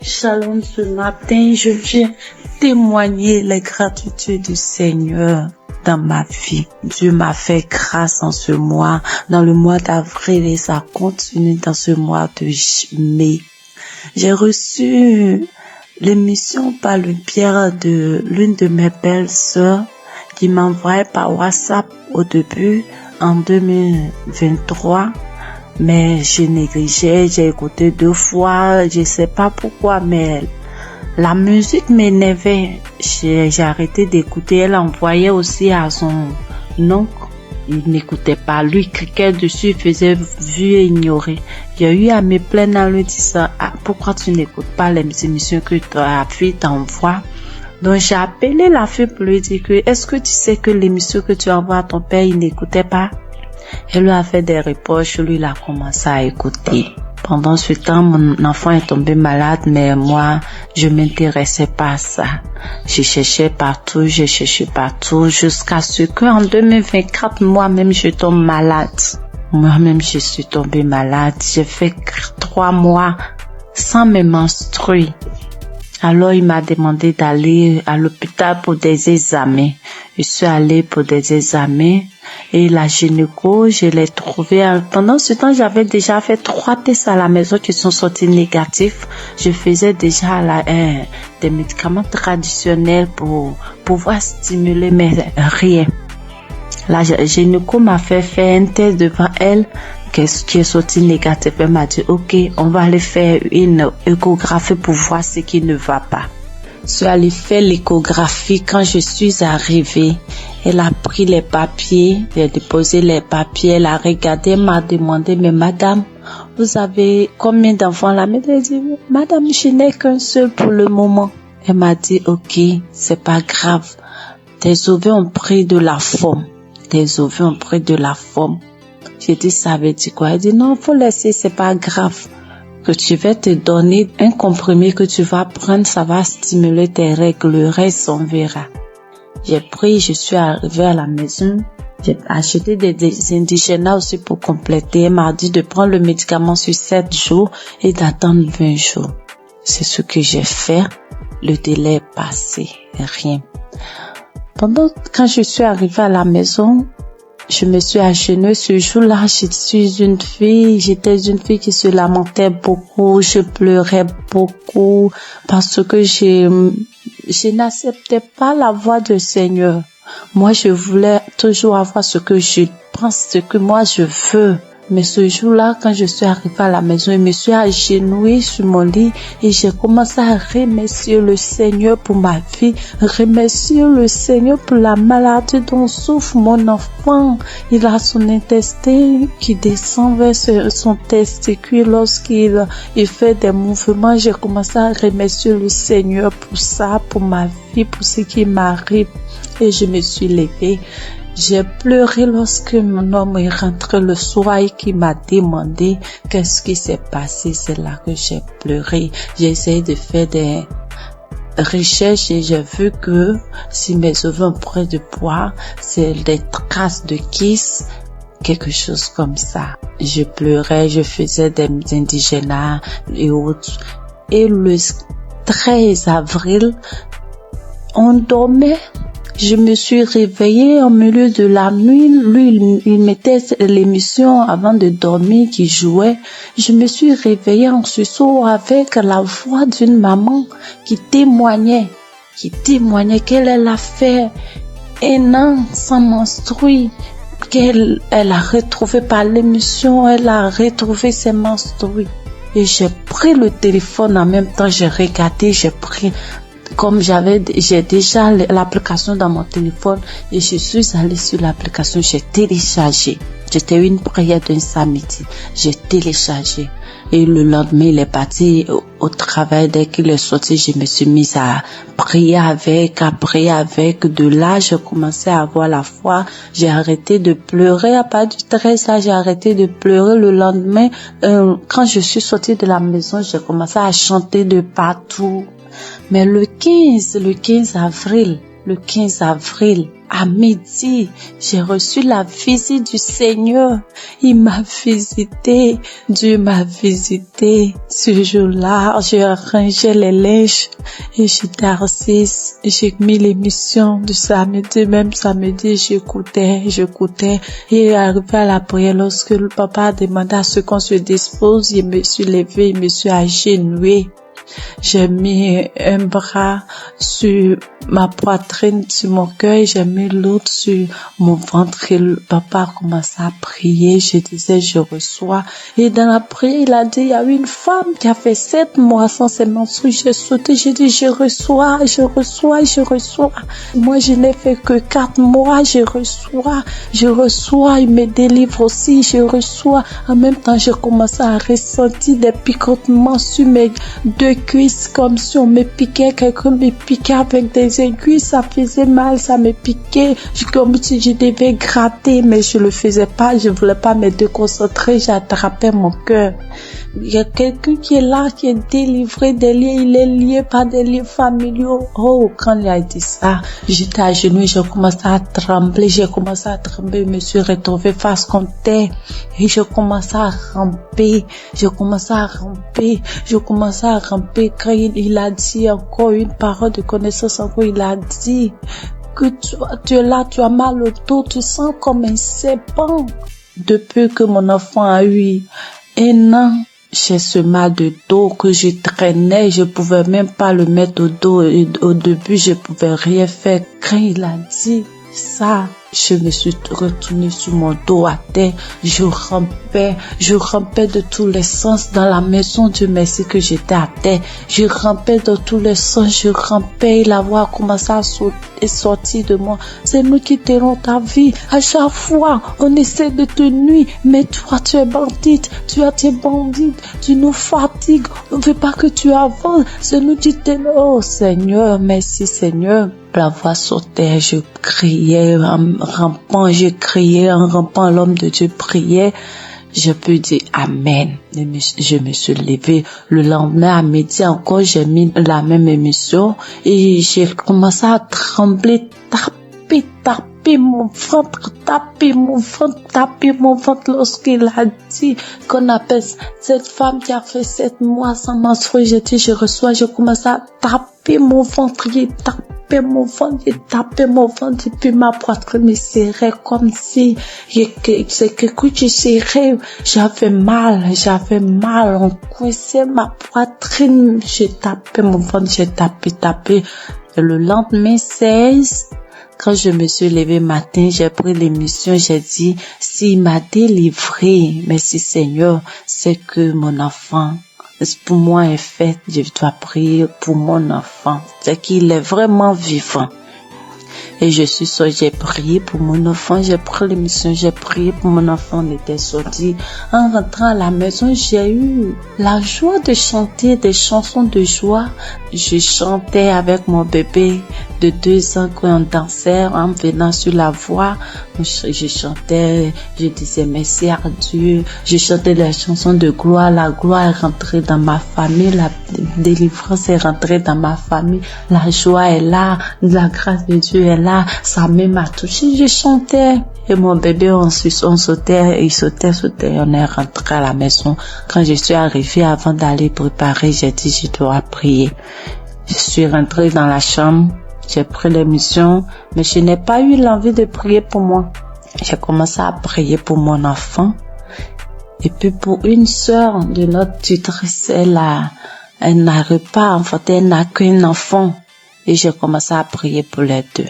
Shalom, ce matin, je viens témoigner les gratitudes du Seigneur dans ma vie. Dieu m'a fait grâce en ce mois, dans le mois d'avril et ça continue dans ce mois de mai. J'ai reçu l'émission par le biais de l'une de mes belles sœurs qui m'envoyait par WhatsApp au début, en 2023. Mais je négligeais, j'ai écouté 2 fois, je sais pas pourquoi, mais la musique m'énervait. J'ai arrêté d'écouter. Elle envoyait aussi à son oncle. Il n'écoutait pas. Lui, cliquait dessus, il faisait vu et ignorer. Il y a eu à me plaindre en lui disant, pourquoi tu n'écoutes pas les émissions que ta fille t'envoie? Donc, j'ai appelé la fille pour lui dire que, est-ce que tu sais que l'émission que tu envoies à ton père, il n'écoutait pas? Elle lui a fait des reproches, lui, il a commencé à écouter. Pendant ce temps, mon enfant est tombé malade, mais moi, je m'intéressais pas à ça. Je cherchais partout, jusqu'à ce qu'en 2024, moi-même, je tombe malade. Moi-même, je suis tombée malade. J'ai fait 3 mois sans me menstruer. Alors, il m'a demandé d'aller à l'hôpital pour des examens. Je suis allée pour des examens et la gynéco, je l'ai trouvée. Pendant ce temps, j'avais déjà fait 3 tests à la maison qui sont sortis négatifs. Je faisais déjà des médicaments traditionnels pour pouvoir stimuler, mais rien. La gynéco m'a fait faire un test devant elle qui est sorti négatif. Elle m'a dit, ok, on va aller faire une échographie pour voir ce qui ne va pas. Je suis allée faire l'échographie. Quand je suis arrivée, elle a pris les papiers, elle a déposé les papiers, elle a regardé, elle m'a demandé, mais madame, vous avez combien d'enfants là? Elle a dit, madame, je n'ai qu'un seul pour le moment. Elle m'a dit, ok, c'est pas grave. Tes ovaires ont pris de la forme. J'ai dit, ça veut dire quoi? Elle dit, non, faut laisser, c'est pas grave. Que tu vas te donner un comprimé que tu vas prendre, ça va stimuler tes règles, le reste, on verra. J'ai pris, je suis arrivée à la maison, j'ai acheté des indigènes aussi pour compléter. Elle m'a dit de prendre le médicament sur 7 jours et d'attendre 20 jours. C'est ce que j'ai fait. Le délai est passé, rien. Quand je suis arrivée à la maison, je me suis agenouillée ce jour-là. J'étais une fille qui se lamentait beaucoup. Je pleurais beaucoup parce que je n'acceptais pas la voix du Seigneur. Moi, je voulais toujours avoir ce que je pense, ce que moi je veux. Mais ce jour-là, quand je suis arrivée à la maison, je me suis agenouillée sur mon lit et j'ai commencé à remercier le Seigneur pour ma vie, remercier le Seigneur pour la maladie dont souffre mon enfant. Il a son intestin qui descend vers son testicule lorsqu'il fait des mouvements. J'ai commencé à remercier le Seigneur pour ça, pour ma vie, pour ce qui m'arrive. Et je me suis levée. J'ai pleuré lorsque mon homme est rentré le soir et qui m'a demandé qu'est-ce qui s'est passé. C'est là que j'ai pleuré. J'ai essayé de faire des recherches et j'ai vu que si mes ovaires ont pris de poids, c'est des traces de kiss, quelque chose comme ça. Je pleurais, je faisais des indigénats et autres. Et le 13 avril, on dormait. Je me suis réveillée au milieu de la nuit. Lui, il mettait l'émission avant de dormir qui jouait. Je me suis réveillée en sursaut avec la voix d'une maman qui témoignait qu'elle a fait 1 an sans menstruer, qu'elle a retrouvé par l'émission, elle a retrouvé ses menstrues. Et j'ai pris le téléphone en même temps, j'ai regardé, comme j'ai déjà l'application dans mon téléphone et je suis allée sur l'application, j'ai téléchargé. C'était une prière d'un samedi. J'ai téléchargé. Et le lendemain, il est parti au travail. Dès qu'il est sorti, je me suis mise à prier avec. De là, j'ai commencé à avoir la foi. J'ai arrêté de pleurer. À partir du 13, là, j'ai arrêté de pleurer. Le lendemain, quand je suis sortie de la maison, j'ai commencé à chanter de partout. Mais le 15 avril, à midi, j'ai reçu la visite du Seigneur. Il m'a visité, Dieu m'a visité. Ce jour-là, j'ai arrangé les linges et j'étais assise. J'ai mis l'émission du samedi, même samedi, j'écoutais. Et arrivé à la prière, lorsque le papa a demandé à ce qu'on se dispose, je me suis levée, je me suis agenouillée. J'ai mis un bras sur ma poitrine, sur mon cœur, j'ai mis l'autre sur mon ventre et le papa a commencé à prier. Je disais, je reçois. Et dans la prière, il a dit, il y a une femme qui a fait 7 mois sans ses menstrues. J'ai sauté, j'ai dit, je reçois. Moi, je n'ai fait que 4 mois, je reçois. Il me délivre aussi, je reçois. En même temps, j'ai commencé à ressentir des picotements sur mes 2 cuisses, comme si on me piquait, quelqu'un me piquait avec des aiguilles, ça faisait mal, ça me piquait, comme si je devais gratter, mais je le faisais pas, je voulais pas me déconcentrer, j'attrapais mon cœur. Il y a quelqu'un qui est là, qui est délivré des liens, il est lié par des liens familiaux. Oh, quand il a dit ça, j'étais à genoux, j'ai commencé à trembler, je me suis retrouvée face contre terre, et je commençais à ramper, quand il a dit encore une parole de connaissance, encore il a dit que tu es là, tu as mal au dos, tu sens comme un serpent. Depuis que mon enfant a eu 1 an, j'ai ce mal de dos que je traînais, je pouvais même pas le mettre au dos. Et au début, je pouvais rien faire. Quand il a dit ça, je me suis retournée sur mon dos à terre. Je rampais de tous les sens dans la maison. Dieu merci que j'étais à terre. Je rampais dans tous les sens, et la voix a commencé à sortir de moi. C'est nous qui t'aurons ta vie. À chaque fois, on essaie de te nuire, mais toi, tu es bandite, tu nous fatigues, on ne veut pas que tu avances. C'est nous qui t'aimons. Oh Seigneur, merci Seigneur. La voix sautait, je criais en rampant, l'homme de Dieu priait. Je peux dire Amen. Je me suis levée. Le lendemain à midi encore, j'ai mis la même émission et j'ai commencé à trembler, taper mon ventre lorsqu'il a dit qu'on appelle cette femme qui a fait 7 mois sans menstruer. J'ai dit je reçois, je commence à taper mon ventre, j'ai tapé mon ventre et puis ma poitrine me serrait comme si c'est quelque chose qui serrait. J'avais mal, on coinçait ma poitrine, j'ai tapé mon ventre, j'ai tapé. Et le lendemain 16, quand je me suis levée matin, j'ai pris l'émission, j'ai dit, s'il m'a délivré, merci Seigneur, c'est que mon enfant, pour moi est fait, je dois prier pour mon enfant, c'est qu'il est vraiment vivant. Et j'ai prié pour mon enfant, j'ai pris l'émission, j'ai prié pour mon enfant, on était sorti. En rentrant à la maison, j'ai eu la joie de chanter des chansons de joie. Je chantais avec mon bébé de 2 ans quand on dansait en venant sur la voie. Je chantais, je disais merci à Dieu. Je chantais des chansons de gloire. La gloire est rentrée dans ma famille, la délivrance est rentrée dans ma famille. La joie est là, la grâce de Dieu est là. Sa main m'a touché, je chantais. Et mon bébé, on sautait, il sautait, on est rentré à la maison. Quand je suis arrivée, avant d'aller préparer, j'ai dit, je dois prier. Je suis rentrée dans la chambre, j'ai pris l'émission, mais je n'ai pas eu l'envie de prier pour moi. J'ai commencé à prier pour mon enfant. Et puis pour une sœur de notre tutrice, elle n'arrive pas, en fait, elle n'a qu'un enfant. Et j'ai commencé à prier pour les 2.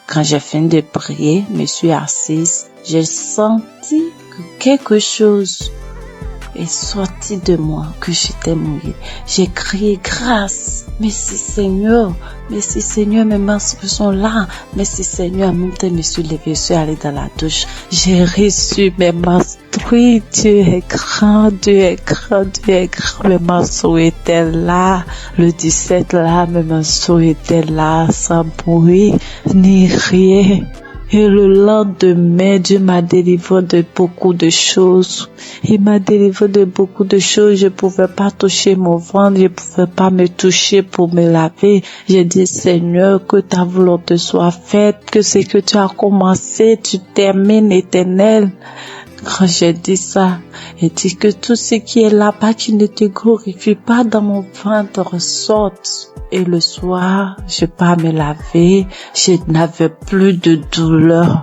Quand j'ai fini de prier, je me suis assise, j'ai senti que quelque chose est sorti de moi, que j'étais mouillée. J'ai crié grâce. Merci Seigneur, mes menstrues sont là. Merci Seigneur, en même temps, je me suis levée, je suis allée dans la douche. J'ai reçu mes menstrues. Dieu est grand, mes menstrues étaient là. Le 17 là, mes menstrues étaient là, sans bruit, ni rien. Et le lendemain, Dieu m'a délivré de beaucoup de choses. Il m'a délivré de beaucoup de choses. Je pouvais pas toucher mon ventre, je pouvais pas me toucher pour me laver. J'ai dit, Seigneur, que ta volonté soit faite, que ce que tu as commencé, tu termines, Éternel. Quand j'ai dit ça, il dit que tout ce qui est là-bas qui ne te glorifie pas dans mon ventre sorte. Et le soir, je pas me laver, je n'avais plus de douleur.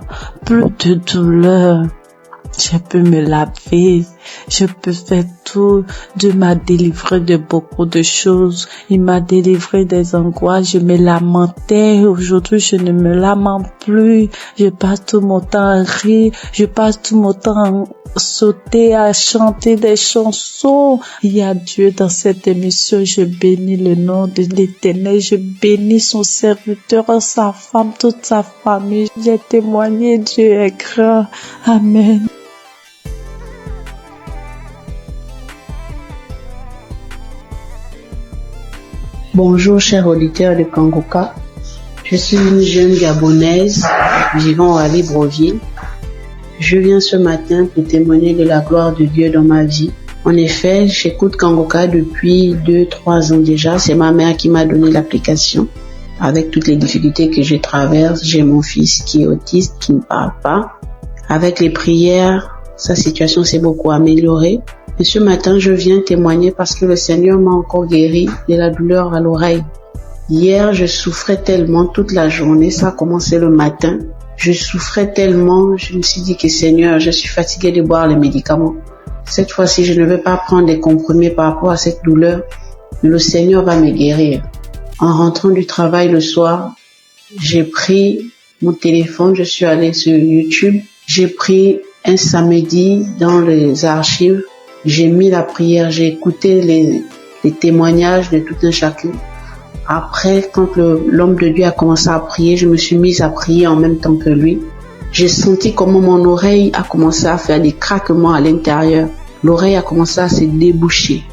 J'ai pu me laver, Je peux faire tout. Dieu m'a délivré de beaucoup de choses. Il m'a délivré des angoisses. Je me lamentais. Aujourd'hui, je ne me lamente plus. Je passe tout mon temps à rire. Je passe tout mon temps à sauter, à chanter des chansons. Il y a Dieu dans cette émission. Je bénis le nom de l'Éternel. Je bénis son serviteur, sa femme, toute sa famille. J'ai témoigné. Dieu est grand. Amen. Bonjour chers auditeurs de Kangoka, je suis une jeune Gabonaise vivant à Libreville. Je viens ce matin pour témoigner de la gloire de Dieu dans ma vie. En effet, j'écoute Kangoka depuis 2-3 ans déjà. C'est ma mère qui m'a donné l'application. Avec toutes les difficultés que je traverse, j'ai mon fils qui est autiste, qui ne parle pas. Avec les prières, sa situation s'est beaucoup améliorée. Et ce matin, je viens témoigner parce que le Seigneur m'a encore guéri de la douleur à l'oreille. Hier, je souffrais tellement toute la journée, ça a commencé le matin. Je souffrais tellement, je me suis dit que Seigneur, je suis fatiguée de boire les médicaments. Cette fois-ci, je ne vais pas prendre des comprimés par rapport à cette douleur. Le Seigneur va me guérir. En rentrant du travail le soir, j'ai pris mon téléphone, je suis allée sur YouTube. J'ai pris un samedi dans les archives. J'ai mis la prière, j'ai écouté les témoignages de tout un chacun. Après, quand l'homme de Dieu a commencé à prier, je me suis mise à prier en même temps que lui. J'ai senti comment mon oreille a commencé à faire des craquements à l'intérieur. L'oreille a commencé à se déboucher.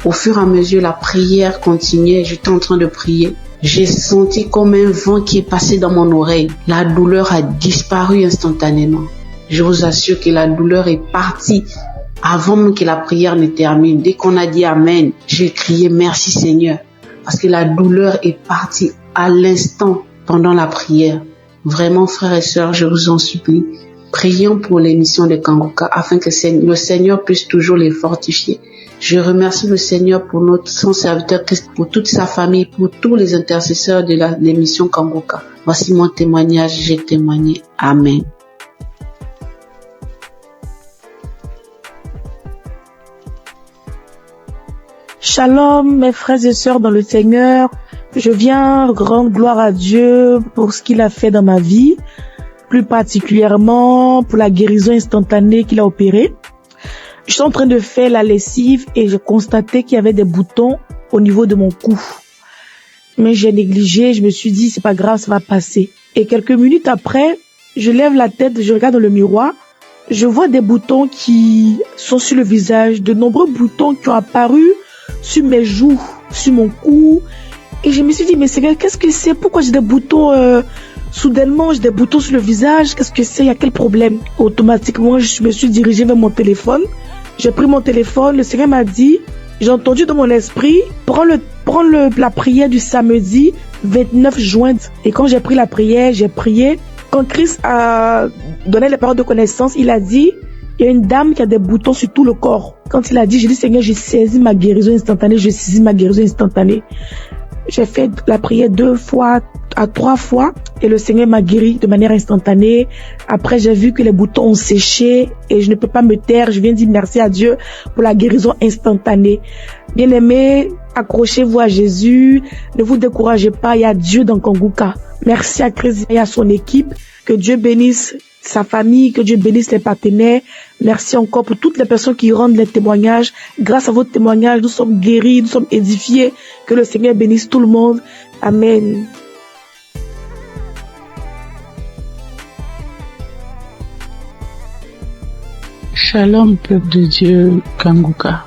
Au fur et à mesure, la prière continuait. J'étais en train de prier. J'ai senti comme un vent qui est passé dans mon oreille. La douleur a disparu instantanément. Je vous assure que la douleur est partie avant même que la prière ne termine. Dès qu'on a dit Amen, j'ai crié merci Seigneur. Parce que la douleur est partie à l'instant pendant la prière. Vraiment, frères et sœurs, je vous en supplie, prions pour l'émission de Kangoka afin que le Seigneur puisse toujours les fortifier. Je remercie le Seigneur pour son serviteur Christ, pour toute sa famille, pour tous les intercesseurs de l'émission Kangoka. Voici mon témoignage, j'ai témoigné. Amen. Shalom, mes frères et sœurs dans le Seigneur. Je viens rendre gloire à Dieu pour ce qu'il a fait dans ma vie, plus particulièrement pour la guérison instantanée qu'il a opérée. Je suis en train de faire la lessive et j'ai constaté qu'il y avait des boutons au niveau de mon cou. Mais j'ai négligé, je me suis dit c'est pas grave, ça va passer. Et quelques minutes après, je lève la tête, je regarde dans le miroir, je vois des boutons qui sont sur le visage, de nombreux boutons qui ont apparu sur mes joues, sur mon cou. Et je me suis dit, mais Seigneur, qu'est-ce que c'est? Pourquoi j'ai des boutons soudainement, j'ai des boutons sur le visage? Qu'est-ce que c'est? Il y a quel problème? Automatiquement, je me suis dirigée vers mon téléphone. J'ai pris mon téléphone. Le Seigneur m'a dit, j'ai entendu dans mon esprit, prends la prière du samedi 29 juin. Et quand j'ai pris la prière, j'ai prié. Quand Christ a donné les paroles de connaissance, il a dit, il y a une dame qui a des boutons sur tout le corps. Quand il a dit, j'ai dit, Seigneur, j'ai saisi ma guérison instantanée, j'ai saisi ma guérison instantanée. J'ai fait la prière 2 fois à 3 fois et le Seigneur m'a guéri de manière instantanée. Après, j'ai vu que les boutons ont séché et je ne peux pas me taire. Je viens dire merci à Dieu pour la guérison instantanée. Bien-aimés, accrochez-vous à Jésus. Ne vous découragez pas. Il y a Dieu dans Kangoka. Merci à Christ et à son équipe. Que Dieu bénisse sa famille, que Dieu bénisse les partenaires. Merci encore pour toutes les personnes qui rendent les témoignages. Grâce à votre témoignage, nous sommes guéris, nous sommes édifiés. Que le Seigneur bénisse tout le monde. Amen. Shalom, peuple de Dieu, Kangoka.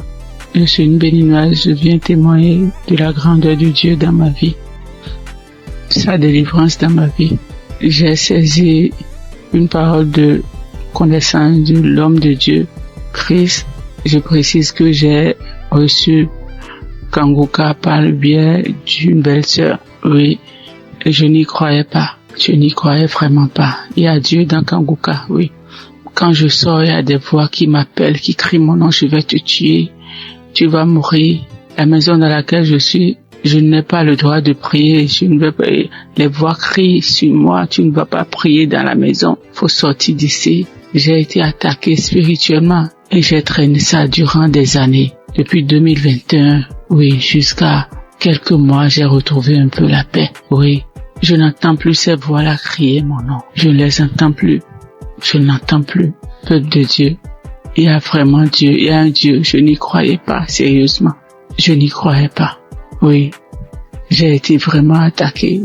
Je suis une béninoise, je viens témoigner de la grandeur de Dieu dans ma vie, sa délivrance dans ma vie. J'ai saisi une parole de connaissance de l'homme de Dieu, Christ. Je précise que j'ai reçu Kangoka par le biais d'une belle-sœur. Oui, je n'y croyais pas. Je n'y croyais vraiment pas. Il y a Dieu dans Kangoka, oui. Quand je sors, il y a des voix qui m'appellent, qui crient mon nom, je vais te tuer, tu vas mourir. La maison dans laquelle je suis, je n'ai pas le droit de prier, je ne veux pas, les voix crient sur moi, tu ne vas pas prier dans la maison, faut sortir d'ici. J'ai été attaqué spirituellement. Et j'ai traîné ça durant des années. Depuis 2021, oui, jusqu'à quelques mois, j'ai retrouvé un peu la paix. Oui, je n'entends plus ces voix-là crier mon nom. Je ne les entends plus. Je n'entends plus. Peuple de Dieu, il y a vraiment Dieu, il y a un Dieu. Je n'y croyais pas, sérieusement. Je n'y croyais pas. Oui, j'ai été vraiment attaqué.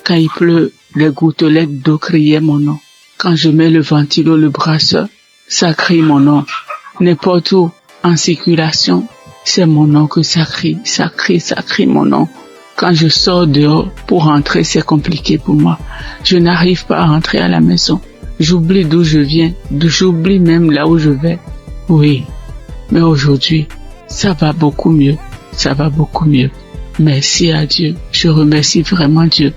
Quand il pleut, les gouttelettes d'eau criaient mon nom. Quand je mets le ventilo, le brasseur, ça crie mon nom. N'importe où, en circulation, c'est mon nom que ça crie mon nom. Quand je sors dehors pour rentrer, c'est compliqué pour moi. Je n'arrive pas à rentrer à la maison. J'oublie d'où je viens, j'oublie même là où je vais. Oui, mais aujourd'hui, ça va beaucoup mieux. Merci à Dieu. Je remercie vraiment Dieu.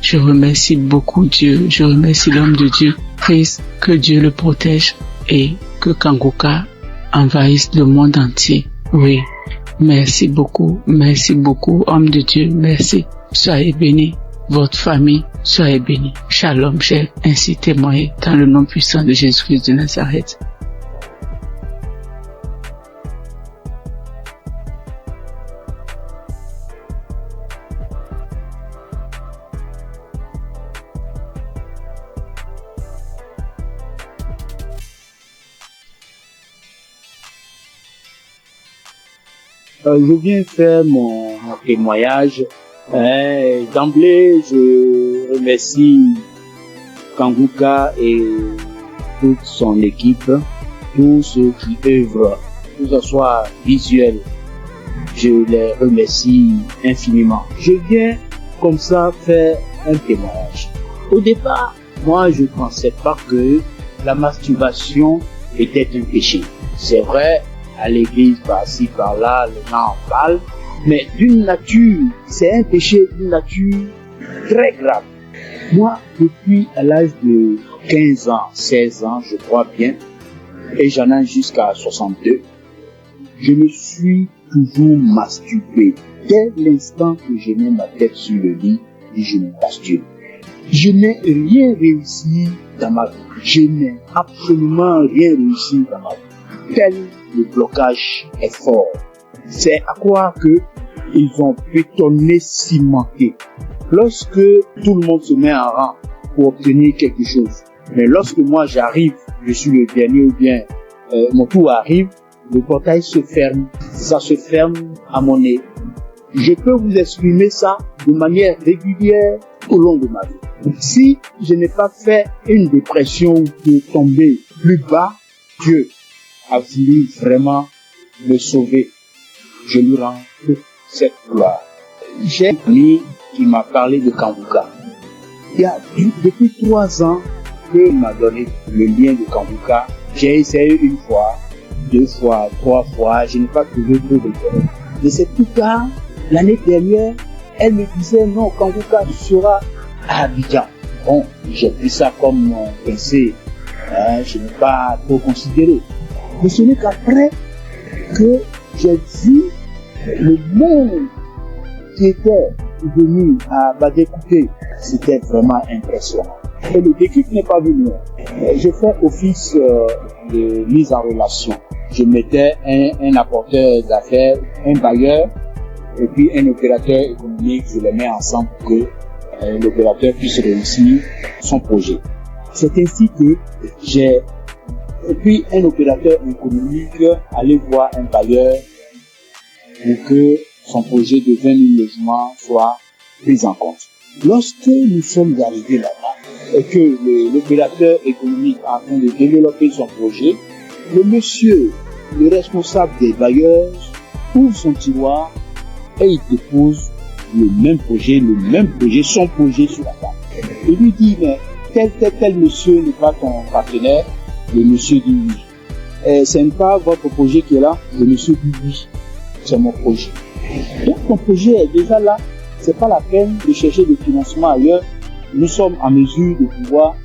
Je remercie beaucoup Dieu. Je remercie l'homme de Dieu. Prie que Dieu le protège et que Kanguka envahisse le monde entier. Oui, merci beaucoup, homme de Dieu, merci. Soyez bénis, votre famille, soyez bénis. Shalom, j'ai ainsi témoigné dans le nom puissant de Jésus-Christ de Nazareth. Je viens faire mon témoignage. D'emblée, je remercie Kanguka et toute son équipe, tous ceux qui œuvrent, que ce soit visuel. Je les remercie infiniment. Je viens comme ça faire un témoignage. Au départ, moi, je ne pensais pas que la masturbation était un péché. C'est vrai, à l'église, par-ci, par-là, les gens en parlent, mais d'une nature, c'est un péché d'une nature très grave. Moi, depuis à l'âge de 15 ans, 16 ans, je crois bien, et j'en ai jusqu'à 62, je me suis toujours masturbé. Dès l'instant que je mets ma tête sur le lit, je me masturbe. Je n'ai rien réussi dans ma vie. Je n'ai absolument rien réussi dans ma vie. Tel le blocage est fort. C'est à croire que ils ont bétonné, cimenté. Lorsque tout le monde se met en rang pour obtenir quelque chose, mais lorsque moi j'arrive, je suis le dernier ou bien mon tour arrive, le portail se ferme. Ça se ferme à mon nez. Je peux vous exprimer ça de manière régulière au long de ma vie. Si je n'ai pas fait une dépression ou de tomber plus bas, Dieu a voulu vraiment me sauver. Je lui rends toute cette gloire. J'ai un ami qui m'a parlé de Kanguka. Il y a depuis 3 ans qu'il m'a donné le lien de Kanguka. J'ai essayé une fois, 2 fois, 3 fois, je n'ai pas trouvé trop de temps. Mais c'est plus tard, l'année dernière, elle me disait non, Kanguka sera à Abidjan. Bon, j'ai pris ça comme mon pensée. Je n'ai pas trop considéré. Mais ce n'est qu'après que j'ai vu le monde qui était venu à Badécoupé. C'était vraiment impressionnant. Et le déclic n'est pas venu. J'ai fait office de mise en relation. Je mettais un apporteur d'affaires, un bailleur, et puis un opérateur économique. Je les mets ensemble pour que l'opérateur puisse réussir son projet. C'est ainsi que j'ai et puis un opérateur économique allait voir un bailleur pour que son projet de 20 000 logements soit pris en compte. Lorsque nous sommes arrivés là-bas et que l'opérateur économique est en train de développer son projet, le monsieur, le responsable des bailleurs, ouvre son tiroir et il dépose le même projet, son projet sur la table. Il lui dit, mais tel monsieur n'est pas ton partenaire. Le monsieur dit oui. Ce n'est pas votre projet qui est là. Le monsieur dit oui. C'est mon projet. Donc mon projet est déjà là. C'est pas la peine de chercher des financements ailleurs. Nous sommes en mesure de pouvoir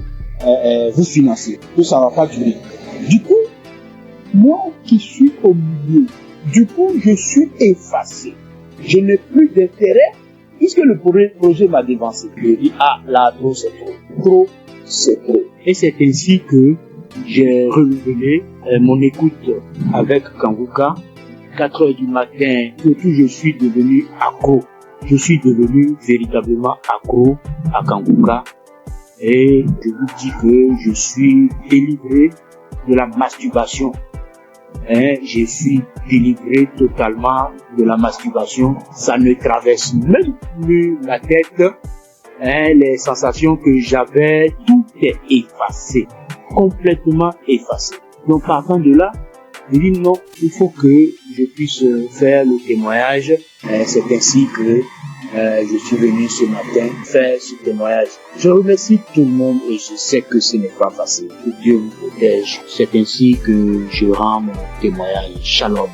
vous financer. Tout ça va pas durer. Du coup, moi qui suis au milieu, je suis effacé. Je n'ai plus d'intérêt puisque le projet m'a dévancé. Je dis là trop c'est trop. Trop c'est trop. Et c'est ainsi que j'ai renouvelé mon écoute avec Kanguka. 4 heures du matin, surtout je suis devenu accro. Je suis devenu véritablement accro à Kanguka. Et je vous dis que je suis délivré de la masturbation. Je suis délivré totalement de la masturbation. Ça ne traverse même plus la tête. Les sensations que j'avais, tout est effacé. Complètement effacé. Donc partant de là, je dis non, il faut que je puisse faire le témoignage. C'est ainsi que je suis venu ce matin faire ce témoignage. Je remercie tout le monde et je sais que ce n'est pas facile. Que Dieu vous protège. C'est ainsi que je rends mon témoignage. Shalom.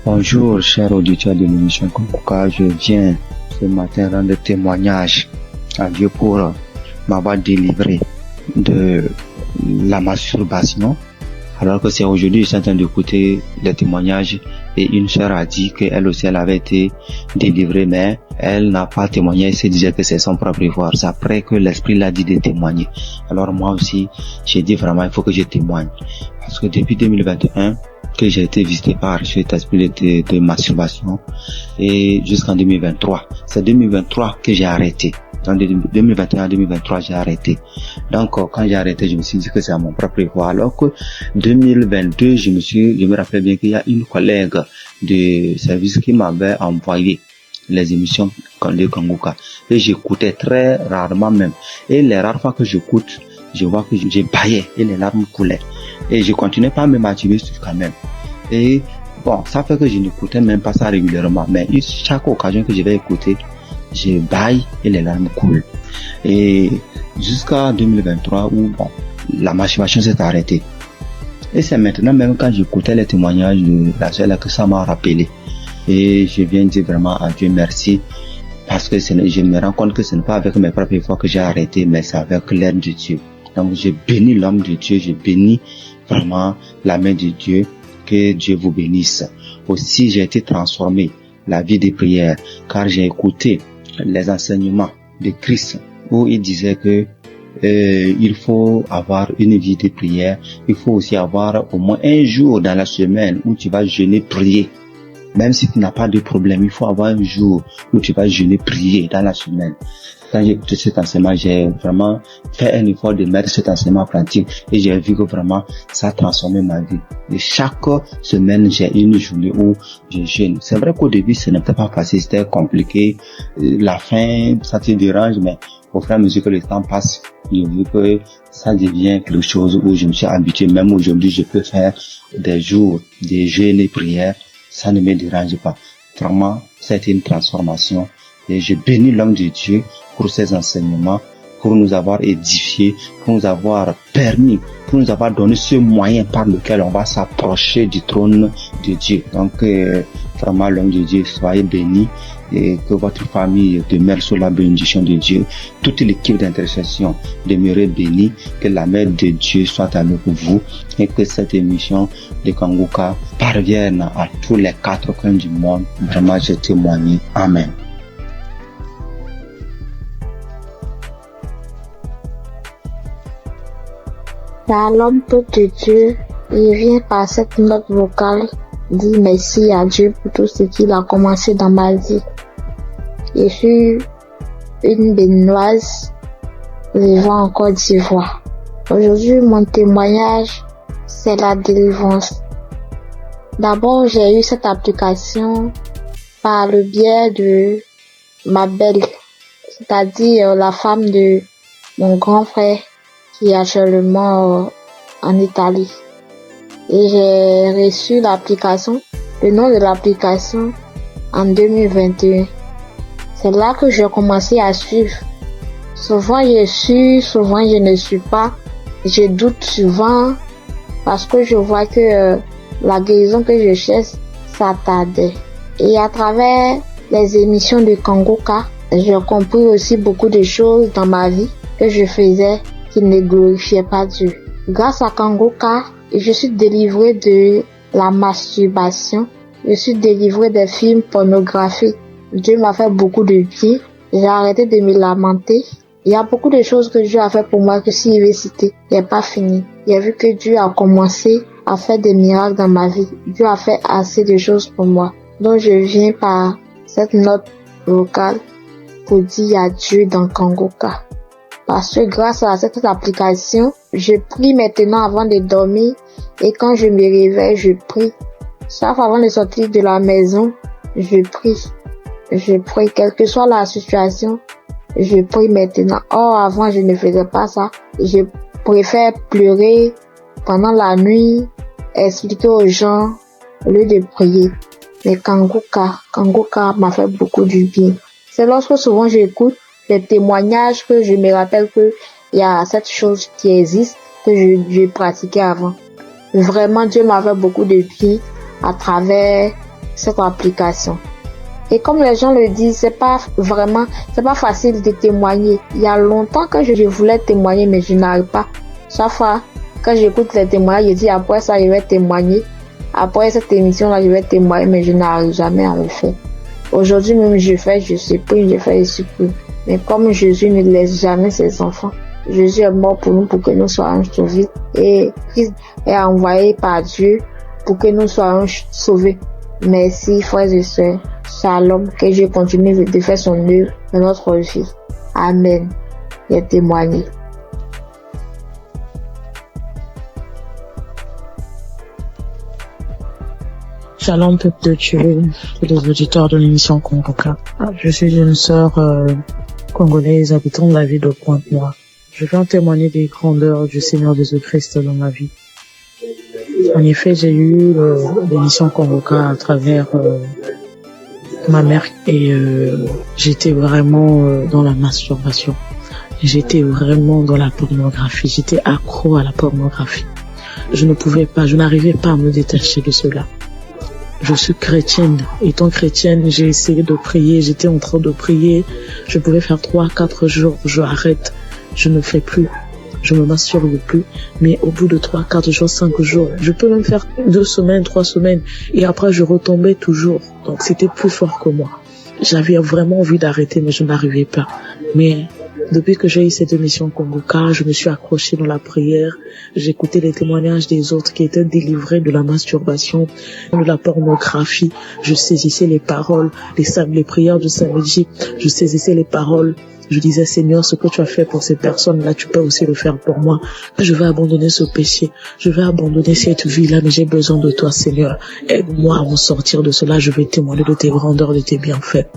Bonjour, chers auditeurs de l'émission Kanguka. Je viens ce matin rendre témoignage à Dieu pour m'avoir délivré de la masturbation. Alors que c'est aujourd'hui, je suis en train d'écouter les témoignages et une sœur a dit qu'elle aussi, elle avait été délivrée, mais elle n'a pas témoigné, elle se disait que c'est son propre pouvoir. C'est après que l'Esprit l'a dit de témoigner. Alors moi aussi, j'ai dit vraiment, il faut que je témoigne. Parce que depuis 2021, que j'ai été visité par cet esprit de masturbation et jusqu'en 2023. C'est 2023 que j'ai arrêté. En 2021, 2023, j'ai arrêté. Donc, quand j'ai arrêté, je me suis dit que c'est à mon propre pouvoir. Alors que 2022, je me rappelle bien qu'il y a une collègue de service qui m'avait envoyé les émissions de Kanguka. Et j'écoutais très rarement même. Et les rares fois que j'écoute, je vois que j'ai baillé et les larmes coulaient. Et je continuais pas à me masturber quand même. Et bon, ça fait que je n'écoutais même pas ça régulièrement. Mais chaque occasion que je vais écouter, je baille et les larmes coulent. Et jusqu'à 2023 où bon, la masturbation s'est arrêtée. Et c'est maintenant même quand j'écoutais les témoignages de la soeur que ça m'a rappelé. Et je viens dire vraiment à Dieu merci. Parce que je me rends compte que ce n'est pas avec mes propres efforts que j'ai arrêté, mais c'est avec l'aide de Dieu. Donc je bénis l'homme de Dieu, je bénis vraiment la main de Dieu, que Dieu vous bénisse. Aussi j'ai été transformé, la vie de prière, car j'ai écouté les enseignements de Christ, où il disait que il faut avoir une vie de prière, il faut aussi avoir au moins un jour dans la semaine où tu vas jeûner, prier. Même si tu n'as pas de problème, il faut avoir un jour où tu vas jeûner, prier dans la semaine. Quand j'ai écouté cet enseignement, j'ai vraiment fait un effort de mettre cet enseignement en pratique et j'ai vu que vraiment ça a transformé ma vie. Et chaque semaine, j'ai une journée où je jeûne. C'est vrai qu'au début, ce n'était pas facile, c'était compliqué. La faim, ça te dérange, mais au fur et à mesure que le temps passe, j'ai vu que ça devient quelque chose où je me suis habitué. Même aujourd'hui, je peux faire des jours de jeûne et prière. Ça ne me dérange pas. Vraiment, ça a été une transformation. Et je bénis l'homme de Dieu pour ses enseignements, pour nous avoir édifiés, pour nous avoir permis, pour nous avoir donné ce moyen par lequel on va s'approcher du trône de Dieu. Donc, vraiment, l'homme de Dieu, soyez bénis et que votre famille demeure sous la bénédiction de Dieu. Toute l'équipe d'intercession demeure bénie, que la main de Dieu soit avec vous et que cette émission de Kanguka parvienne à tous les 4 coins du monde. Vraiment, je témoigne. Amen. L'homme peuple de Dieu, il vient par cette note vocale dire merci à Dieu pour tout ce qu'il a commencé dans ma vie. Je suis une béninoise vivant en Côte d'Ivoire. Aujourd'hui, mon témoignage, c'est la délivrance. D'abord, j'ai eu cette application par le biais de ma belle, c'est-à-dire la femme de mon grand frère qui est actuellement en Italie. Et j'ai reçu l'application, le nom de l'application en 2021. C'est là que j'ai commencé à suivre. Souvent je suis, souvent je ne suis pas. Je doute souvent parce que je vois que la guérison que je cherche, ça tardait. Et à travers les émissions de Kanguka, j'ai compris aussi beaucoup de choses dans ma vie que je faisais qui ne glorifiaient pas Dieu. Grâce à Kanguka, je suis délivrée de la masturbation. Je suis délivrée des films pornographiques. Dieu m'a fait beaucoup de bien. J'ai arrêté de me lamenter. Il y a beaucoup de choses que Dieu a fait pour moi que si je vais citer, il n'est pas fini. J'ai vu que Dieu a commencé à faire des miracles dans ma vie. Dieu a fait assez de choses pour moi. Donc je viens par cette note vocale pour dire adieu dans Kangoka. Parce que grâce à cette application, je prie maintenant avant de dormir et quand je me réveille, je prie. Chaque fois avant de sortir de la maison, je prie. Je prie, quelle que soit la situation, je prie maintenant. Or, avant, je ne faisais pas ça. Je préfère pleurer pendant la nuit, expliquer aux gens au lieu de prier. Mais Kangoka m'a fait beaucoup du bien. C'est lorsque souvent j'écoute les témoignages que je me rappelle que il y a cette chose qui existe que je pratiquais avant. Vraiment, Dieu m'a fait beaucoup de bien à travers cette application. Et comme les gens le disent, c'est pas facile de témoigner. Il y a longtemps que je voulais témoigner, mais je n'arrive pas. Chaque fois, quand j'écoute les témoignages, je dis après ça, je vais témoigner. Après cette émission-là, je vais témoigner, mais je n'arrive jamais à le faire. Aujourd'hui même, je supplie, je fais, je supplie. Mais comme Jésus ne laisse jamais ses enfants, Jésus est mort pour nous, pour que nous soyons sauvés. Et Christ est envoyé par Dieu pour que nous soyons sauvés. Merci, frères et sœurs. Shalom, que Dieu continue de faire son œuvre dans notre vie. Amen. Et témoigner. Shalom, peuple de Dieu, et les auditeurs de l'émission Kangoka. Je suis une sœur congolaise habitant la ville de Pointe-Noire. Je viens témoigner des grandeurs du Seigneur Jésus-Christ dans ma vie. En effet, j'ai eu l'émission Kangoka à travers ma mère et j'étais vraiment dans la masturbation. J'étais vraiment dans la pornographie. J'étais accro à la pornographie. Je n'arrivais pas à me détacher de cela. Je suis chrétienne. Étant chrétienne, j'ai essayé de prier. J'étais en train de prier. Je pouvais faire 3-4 jours. Je arrête. Je ne fais plus. Je me masturbe plus. Mais au bout de 3-4 jours, 5 jours, je peux même faire 2 semaines, 3 semaines. Et après, je retombais toujours. Donc, c'était plus fort que moi. J'avais vraiment envie d'arrêter, mais je n'arrivais pas. Mais depuis que j'ai eu cette émission Kangoka, je me suis accrochée dans la prière. J'écoutais les témoignages des autres qui étaient délivrés de la masturbation, de la pornographie. Je saisissais les paroles, les prières du samedi. Je saisissais les paroles. Je disais, Seigneur, ce que tu as fait pour ces personnes-là, tu peux aussi le faire pour moi. Je vais abandonner ce péché. Je vais abandonner cette vie-là, mais j'ai besoin de toi, Seigneur. Aide-moi à m'en sortir de cela. Je vais témoigner de tes grandeurs, de tes bienfaits.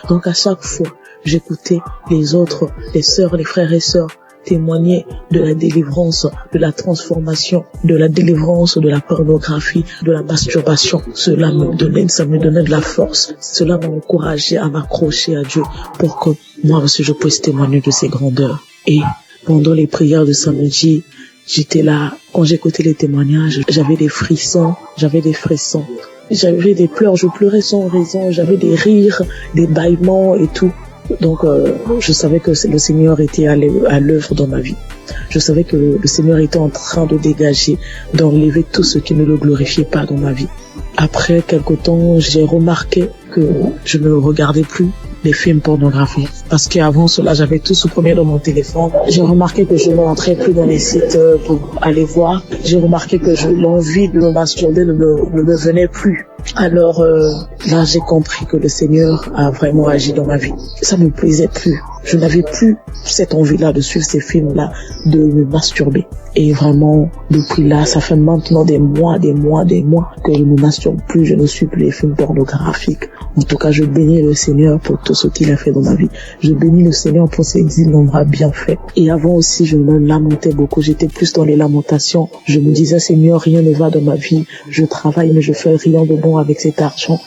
Donc, à chaque fois, j'écoutais les autres, les sœurs, les frères et sœurs témoigner de la délivrance, de la transformation, de la délivrance de la pornographie, de la masturbation. Cela me donnait de la force. Cela m'a encouragé à m'accrocher à Dieu pour que moi aussi je puisse témoigner de ses grandeurs. Et pendant les prières de samedi, j'étais là, quand j'écoutais les témoignages, j'avais des frissons, j'avais des pleurs, je pleurais sans raison, j'avais des rires, des bâillements et tout. Donc, je savais que le Seigneur était à l'œuvre dans ma vie. Je savais que le Seigneur était en train de dégager, d'enlever tout ce qui ne le glorifiait pas dans ma vie. Après quelque temps, j'ai remarqué que je ne regardais plus les films pornographiques. Parce qu'avant cela, j'avais tout supprimé dans mon téléphone. J'ai remarqué que je ne rentrais plus dans les sites pour aller voir. J'ai remarqué que l'envie de me masturber ne me venait plus. Alors là, j'ai compris que le Seigneur a vraiment agi dans ma vie. Ça ne me plaisait plus. Je n'avais plus cette envie-là de suivre ces films-là, de me masturber. Et vraiment, depuis là, ça fait maintenant des mois que je ne me masturbe plus, je ne suis plus les films pornographiques. En tout cas, je bénis le Seigneur pour tout ce qu'il a fait dans ma vie. Je bénis le Seigneur pour ses innombrables bienfaits. Et avant aussi, je me lamentais beaucoup. J'étais plus dans les lamentations. Je me disais, Seigneur, rien ne va dans ma vie. Je travaille, mais je fais rien de bon avec cet argent.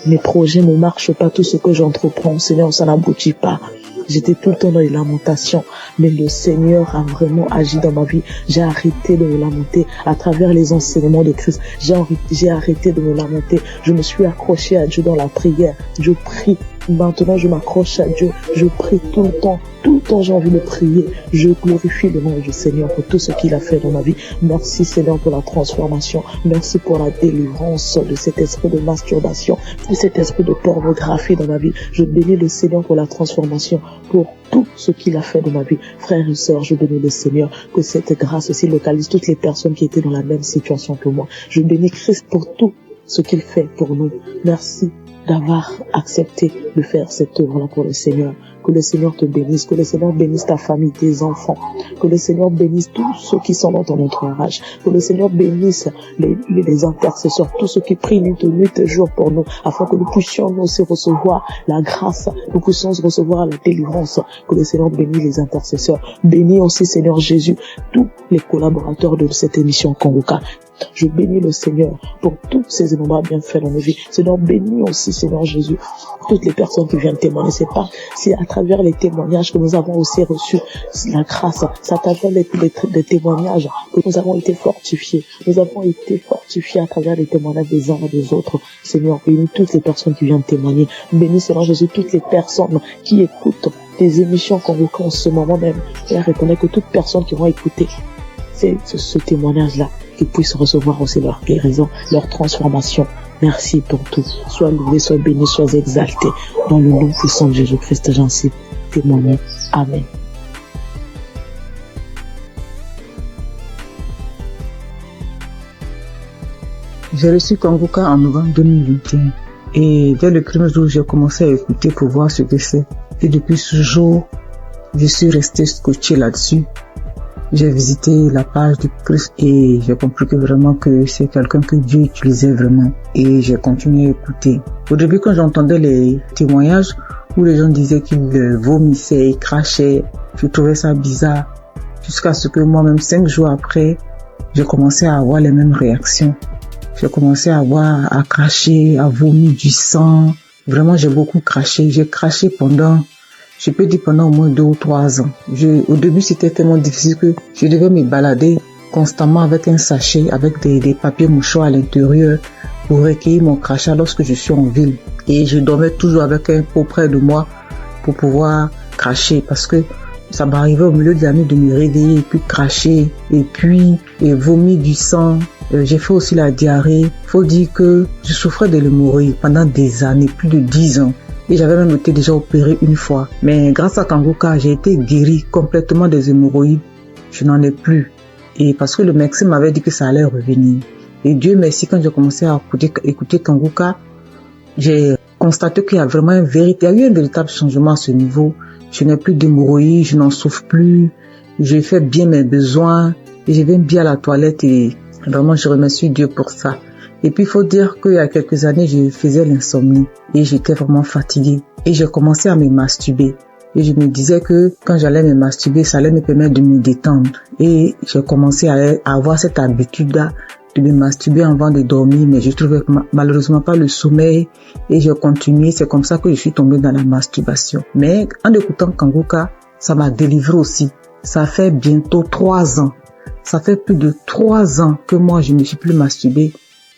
Mes projets ne marchent pas. Tout ce que j'entreprends, Seigneur, ça n'aboutit pas. J'étais tout le temps dans les lamentations, mais le Seigneur a vraiment agi dans ma vie. J'ai arrêté de me lamenter à travers les enseignements de Christ. J'ai arrêté de me lamenter. Je me suis accroché à Dieu dans la prière. Je prie Maintenant, je m'accroche à Dieu. Je prie tout le temps. Tout le temps, j'ai envie de prier. Je glorifie le nom du Seigneur pour tout ce qu'il a fait dans ma vie. Merci Seigneur pour la transformation. Merci pour la délivrance de cet esprit de masturbation, de cet esprit de pornographie dans ma vie. Je bénis le Seigneur pour la transformation, pour tout ce qu'il a fait dans ma vie. Frères et sœurs, je bénis le Seigneur, que cette grâce aussi localise toutes les personnes qui étaient dans la même situation que moi. Je bénis Christ pour tout ce qu'il fait pour nous. Merci d'avoir accepté de faire cette œuvre-là pour le Seigneur. Que le Seigneur te bénisse, que le Seigneur bénisse ta famille, tes enfants, que le Seigneur bénisse tous ceux qui sont dans ton entourage, que le Seigneur bénisse les intercesseurs, tous ceux qui prient nuit et jour pour nous, afin que nous puissions nous aussi recevoir la grâce, nous puissions recevoir la délivrance. Que le Seigneur bénisse les intercesseurs. Bénis aussi, Seigneur Jésus, tous les collaborateurs de cette émission Kanguka. Je bénis le Seigneur pour tous ces innombrables bienfaits dans nos vies. Seigneur, bénis aussi, Seigneur Jésus, toutes les personnes qui viennent témoigner. C'est à travers les témoignages que nous avons aussi reçu la grâce. C'est à travers les témoignages que nous avons été fortifiés. Nous avons été fortifiés à travers les témoignages des uns et des autres. Seigneur, bénis toutes les personnes qui viennent témoigner. Bénis, Seigneur Jésus, toutes les personnes qui écoutent tes émissions Kanguka en ce moment même. Et reconnais que toutes personnes qui vont écouter ce témoignage-là, qu'ils puissent recevoir aussi leur guérison, leur transformation. Merci pour tout. Sois loué, sois béni, sois exalté. Dans le nom puissant de Jésus-Christ, j'en suis témoigné. Amen. J'ai reçu Kanguka en novembre 2021. Et dès le premier jour, j'ai commencé à écouter pour voir ce que c'est. Et depuis ce jour, je suis resté scotché là-dessus. J'ai visité la page du Christ et j'ai compris que vraiment que c'est quelqu'un que Dieu utilisait vraiment. Et j'ai continué à écouter. Au début, quand j'entendais les témoignages où les gens disaient qu'ils vomissaient et crachaient, je trouvais ça bizarre. Jusqu'à ce que moi-même, 5 jours après, j'ai commencé à avoir les mêmes réactions. J'ai commencé à cracher, à vomir du sang. Vraiment, j'ai beaucoup craché. J'ai craché pendant au moins 2 ou 3 ans. Au début, c'était tellement difficile que je devais me balader constamment avec un sachet, avec des papiers mouchoirs à l'intérieur pour recueillir mon crachat lorsque je suis en ville. Et je dormais toujours avec un pot près de moi pour pouvoir cracher parce que ça m'arrivait au milieu de la nuit de me réveiller et puis cracher et puis vomir du sang. J'ai fait aussi la diarrhée. Faut dire que je souffrais de l'hémorroïde pendant des années, plus de 10 ans. Et j'avais même été déjà opéré une fois. Mais grâce à Kanguka, j'ai été guéri complètement des hémorroïdes. Je n'en ai plus. Et parce que le médecin m'avait dit que ça allait revenir. Et Dieu merci, quand j'ai commencé à écouter Kanguka, j'ai constaté qu'il y a vraiment il y a eu un véritable changement à ce niveau. Je n'ai plus d'hémorroïdes, je n'en souffre plus. Je fais bien mes besoins. Et je vais bien à la toilette et vraiment je remercie Dieu pour ça. Et puis, il faut dire qu'il y a quelques années, je faisais l'insomnie et j'étais vraiment fatiguée. Et j'ai commencé à me masturber. Et je me disais que quand j'allais me masturber, ça allait me permettre de me détendre. Et j'ai commencé à avoir cette habitude-là de me masturber avant de dormir, mais je trouvais malheureusement pas le sommeil et j'ai continué. C'est comme ça que je suis tombée dans la masturbation. Mais en écoutant Kanguka, ça m'a délivré aussi. Ça fait bientôt 3 ans. Ça fait plus de 3 ans que moi, je ne suis plus masturbée.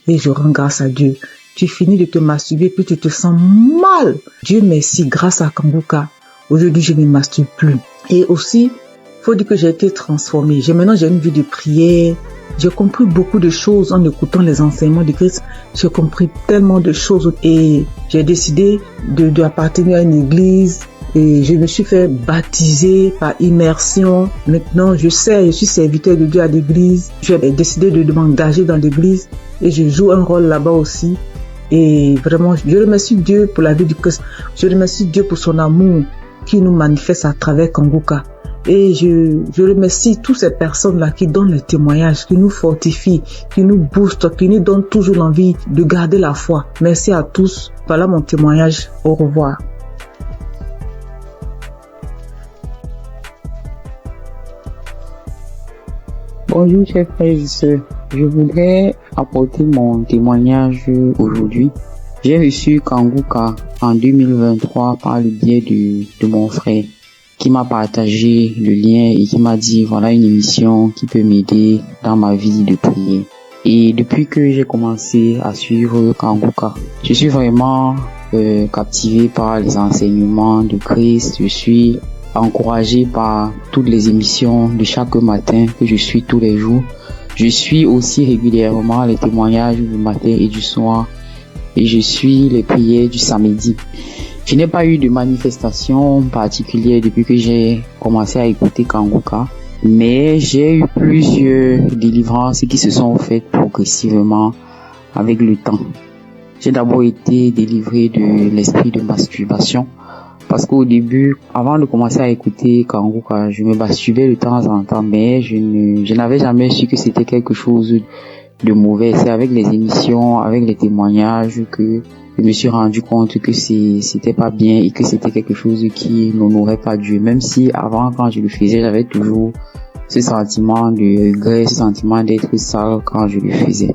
Et je rends grâce à Dieu. Tu finis de te masturber, puis tu te sens mal. Dieu merci, grâce à Kanguka. Aujourd'hui, je ne me masturbe plus. Et aussi, faut dire que j'ai été transformée. Maintenant, j'ai une vie de prière. J'ai compris beaucoup de choses en écoutant les enseignements de Christ. J'ai compris tellement de choses. Et j'ai décidé d'appartenir à une église. Et je me suis fait baptiser par immersion. Maintenant, je suis serviteur de Dieu à l'église. J'ai décidé de m'engager dans l'église et je joue un rôle là-bas aussi. Et vraiment, je remercie Dieu pour la vie du Christ. Je remercie Dieu pour son amour qui nous manifeste à travers Kanguka. Et je remercie toutes ces personnes-là qui donnent le témoignage, qui nous fortifient, qui nous boostent, qui nous donnent toujours l'envie de garder la foi. Merci à tous. Voilà mon témoignage. Au revoir. Bonjour chers frères et sœurs, je voudrais apporter mon témoignage aujourd'hui. J'ai reçu Kanguka en 2023 par le biais de mon frère qui m'a partagé le lien et qui m'a dit voilà une émission qui peut m'aider dans ma vie de prière. Et depuis que j'ai commencé à suivre Kanguka, je suis vraiment captivé par les enseignements de Christ. Je suis encouragé par toutes les émissions de chaque matin que je suis tous les jours. Je suis aussi régulièrement les témoignages du matin et du soir. Et je suis les prières du samedi. Je n'ai pas eu de manifestation particulière depuis que j'ai commencé à écouter Kanguka, mais j'ai eu plusieurs délivrances qui se sont faites progressivement avec le temps. J'ai d'abord été délivré de l'esprit de masturbation, parce qu'au début, avant de commencer à écouter Kanguka, je me masturbais de temps en temps, mais je n'avais jamais su que c'était quelque chose de mauvais. C'est avec les émissions, avec les témoignages que je me suis rendu compte que c'était pas bien et que c'était quelque chose qui n'honorait pas Dieu. Même si avant, quand je le faisais, j'avais toujours ce sentiment de regret, ce sentiment d'être sale quand je le faisais.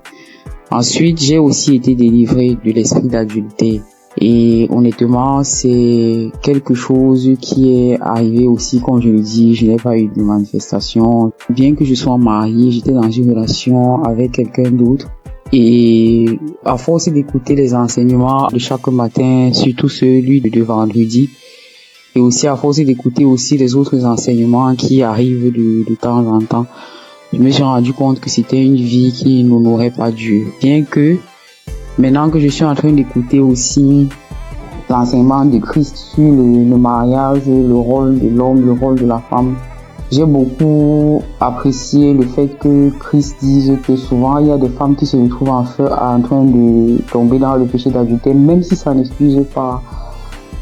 Ensuite, j'ai aussi été délivré de l'esprit d'adultère. Et honnêtement, c'est quelque chose qui est arrivé aussi, comme je le dis, je n'ai pas eu de manifestation. Bien que je sois marié, j'étais dans une relation avec quelqu'un d'autre. Et à force d'écouter les enseignements de chaque matin, surtout celui de vendredi, et aussi à force d'écouter aussi les autres enseignements qui arrivent de temps en temps, je me suis rendu compte que c'était une vie qui n'honorait pas Dieu. Bien que maintenant que je suis en train d'écouter aussi l'enseignement de Christ sur le mariage, le rôle de l'homme, le rôle de la femme, j'ai beaucoup apprécié le fait que Christ dise que souvent il y a des femmes qui se retrouvent en train de tomber dans le péché d'adultère, même si ça n'excuse pas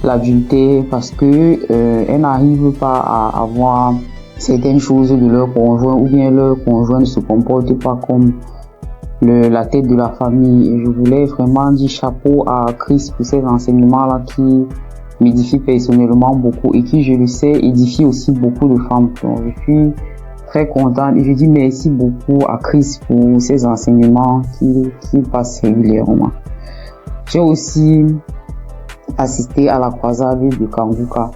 l'adultère, parce que elles n'arrivent pas à avoir certaines choses de leur conjoint, ou bien leur conjoint ne se comporte pas comme la tête de la famille. Et je voulais vraiment dire chapeau à Christ pour ces enseignements-là qui m'édifient personnellement beaucoup et qui, je le sais, édifient aussi beaucoup de femmes. Donc, je suis très contente et je dis merci beaucoup à Christ pour ces enseignements qui passent régulièrement. J'ai aussi assisté à la croisade de Kanguka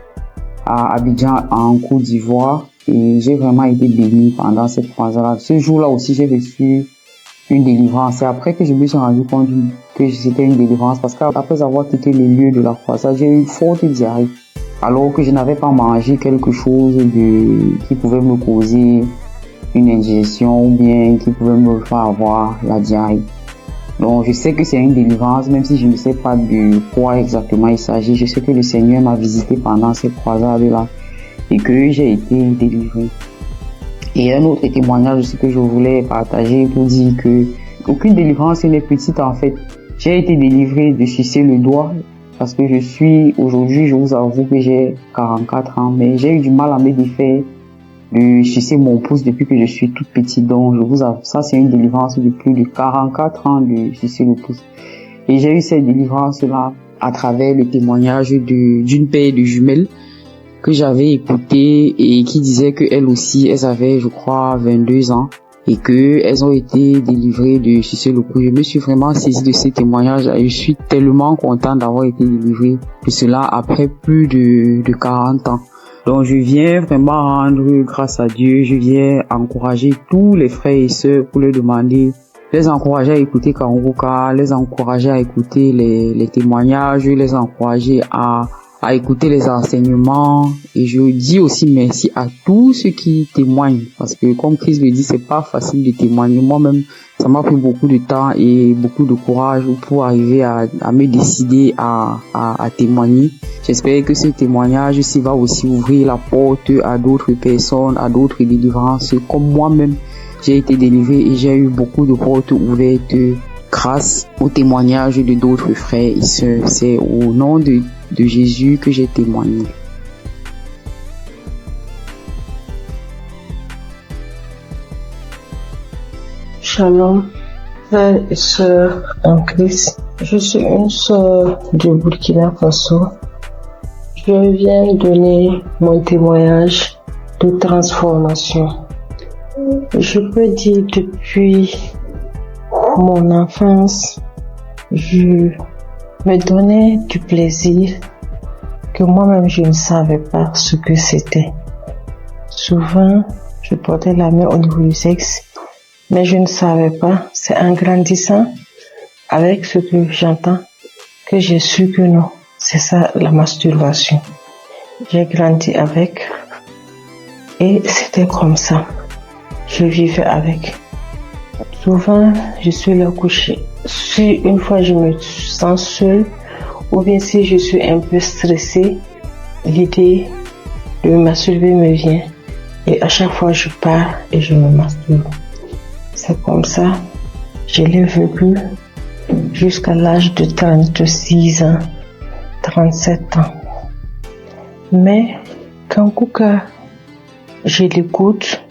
à Abidjan en Côte d'Ivoire et j'ai vraiment été béni pendant cette croisade. Ce jour-là aussi, j'ai reçu une délivrance. C'est après que je me suis rendu compte que c'était une délivrance, parce qu'après avoir quitté le lieu de la croisade, j'ai eu une forte diarrhée, alors que je n'avais pas mangé quelque chose qui pouvait me causer une indigestion ou bien qui pouvait me faire avoir la diarrhée. Donc je sais que c'est une délivrance, même si je ne sais pas de quoi exactement il s'agit. Je sais que le Seigneur m'a visité pendant cette croisade-là et que j'ai été délivré. Et un autre témoignage aussi que je voulais partager pour dire que aucune délivrance n'est petite en fait. J'ai été délivré de sucer le doigt parce que aujourd'hui, je vous avoue que j'ai 44 ans, mais j'ai eu du mal à me défaire de sucer mon pouce depuis que je suis toute petite. Donc je vous avoue, ça c'est une délivrance de plus de 44 ans de sucer le pouce. Et j'ai eu cette délivrance-là à travers le témoignage d'une paire de jumelles que j'avais écouté et qui disait qu'elles aussi, elles avaient, je crois, 22 ans et qu'elles ont été délivrées de sucer le pouce. Je me suis vraiment saisi de ces témoignages et je suis tellement content d'avoir été délivré de cela après plus de 40 ans. Donc je viens vraiment rendre grâce à Dieu, je viens encourager tous les frères et sœurs pour leur demander, les encourager à écouter Kanguka, les encourager à écouter les témoignages, les encourager à écouter les enseignements. Et je dis aussi merci à tous ceux qui témoignent, parce que comme Christ le dit, c'est pas facile de témoigner. Moi-même, ça m'a pris beaucoup de temps et beaucoup de courage pour arriver à me décider à témoigner. J'espère que ce témoignage aussi va aussi ouvrir la porte à d'autres personnes, à d'autres délivrances. Comme moi-même, j'ai été délivré et j'ai eu beaucoup de portes ouvertes grâce au témoignage de d'autres frères et sœurs. C'est au nom de Jésus que j'ai témoigné. Shalom, frères et sœurs en Christ. Je suis une sœur du Burkina Faso. Je viens donner mon témoignage de transformation. Je peux dire depuis mon enfance, je me donnais du plaisir que moi-même je ne savais pas ce que c'était. Souvent, je portais la main au niveau du sexe, Mais je ne savais pas, c'est en grandissant avec ce que j'entends que j'ai su que non, c'est ça la masturbation. J'ai grandi avec et c'était comme ça. Je vivais avec. Souvent, je suis là couchée. Si une fois je me sens seule ou bien si je suis un peu stressée, l'idée de me masturber me vient et à chaque fois je pars et je me masturbe. C'est comme ça, je l'ai vécu jusqu'à l'âge de 36 ans, 37 ans. Mais quand Kouka, je l'écoute,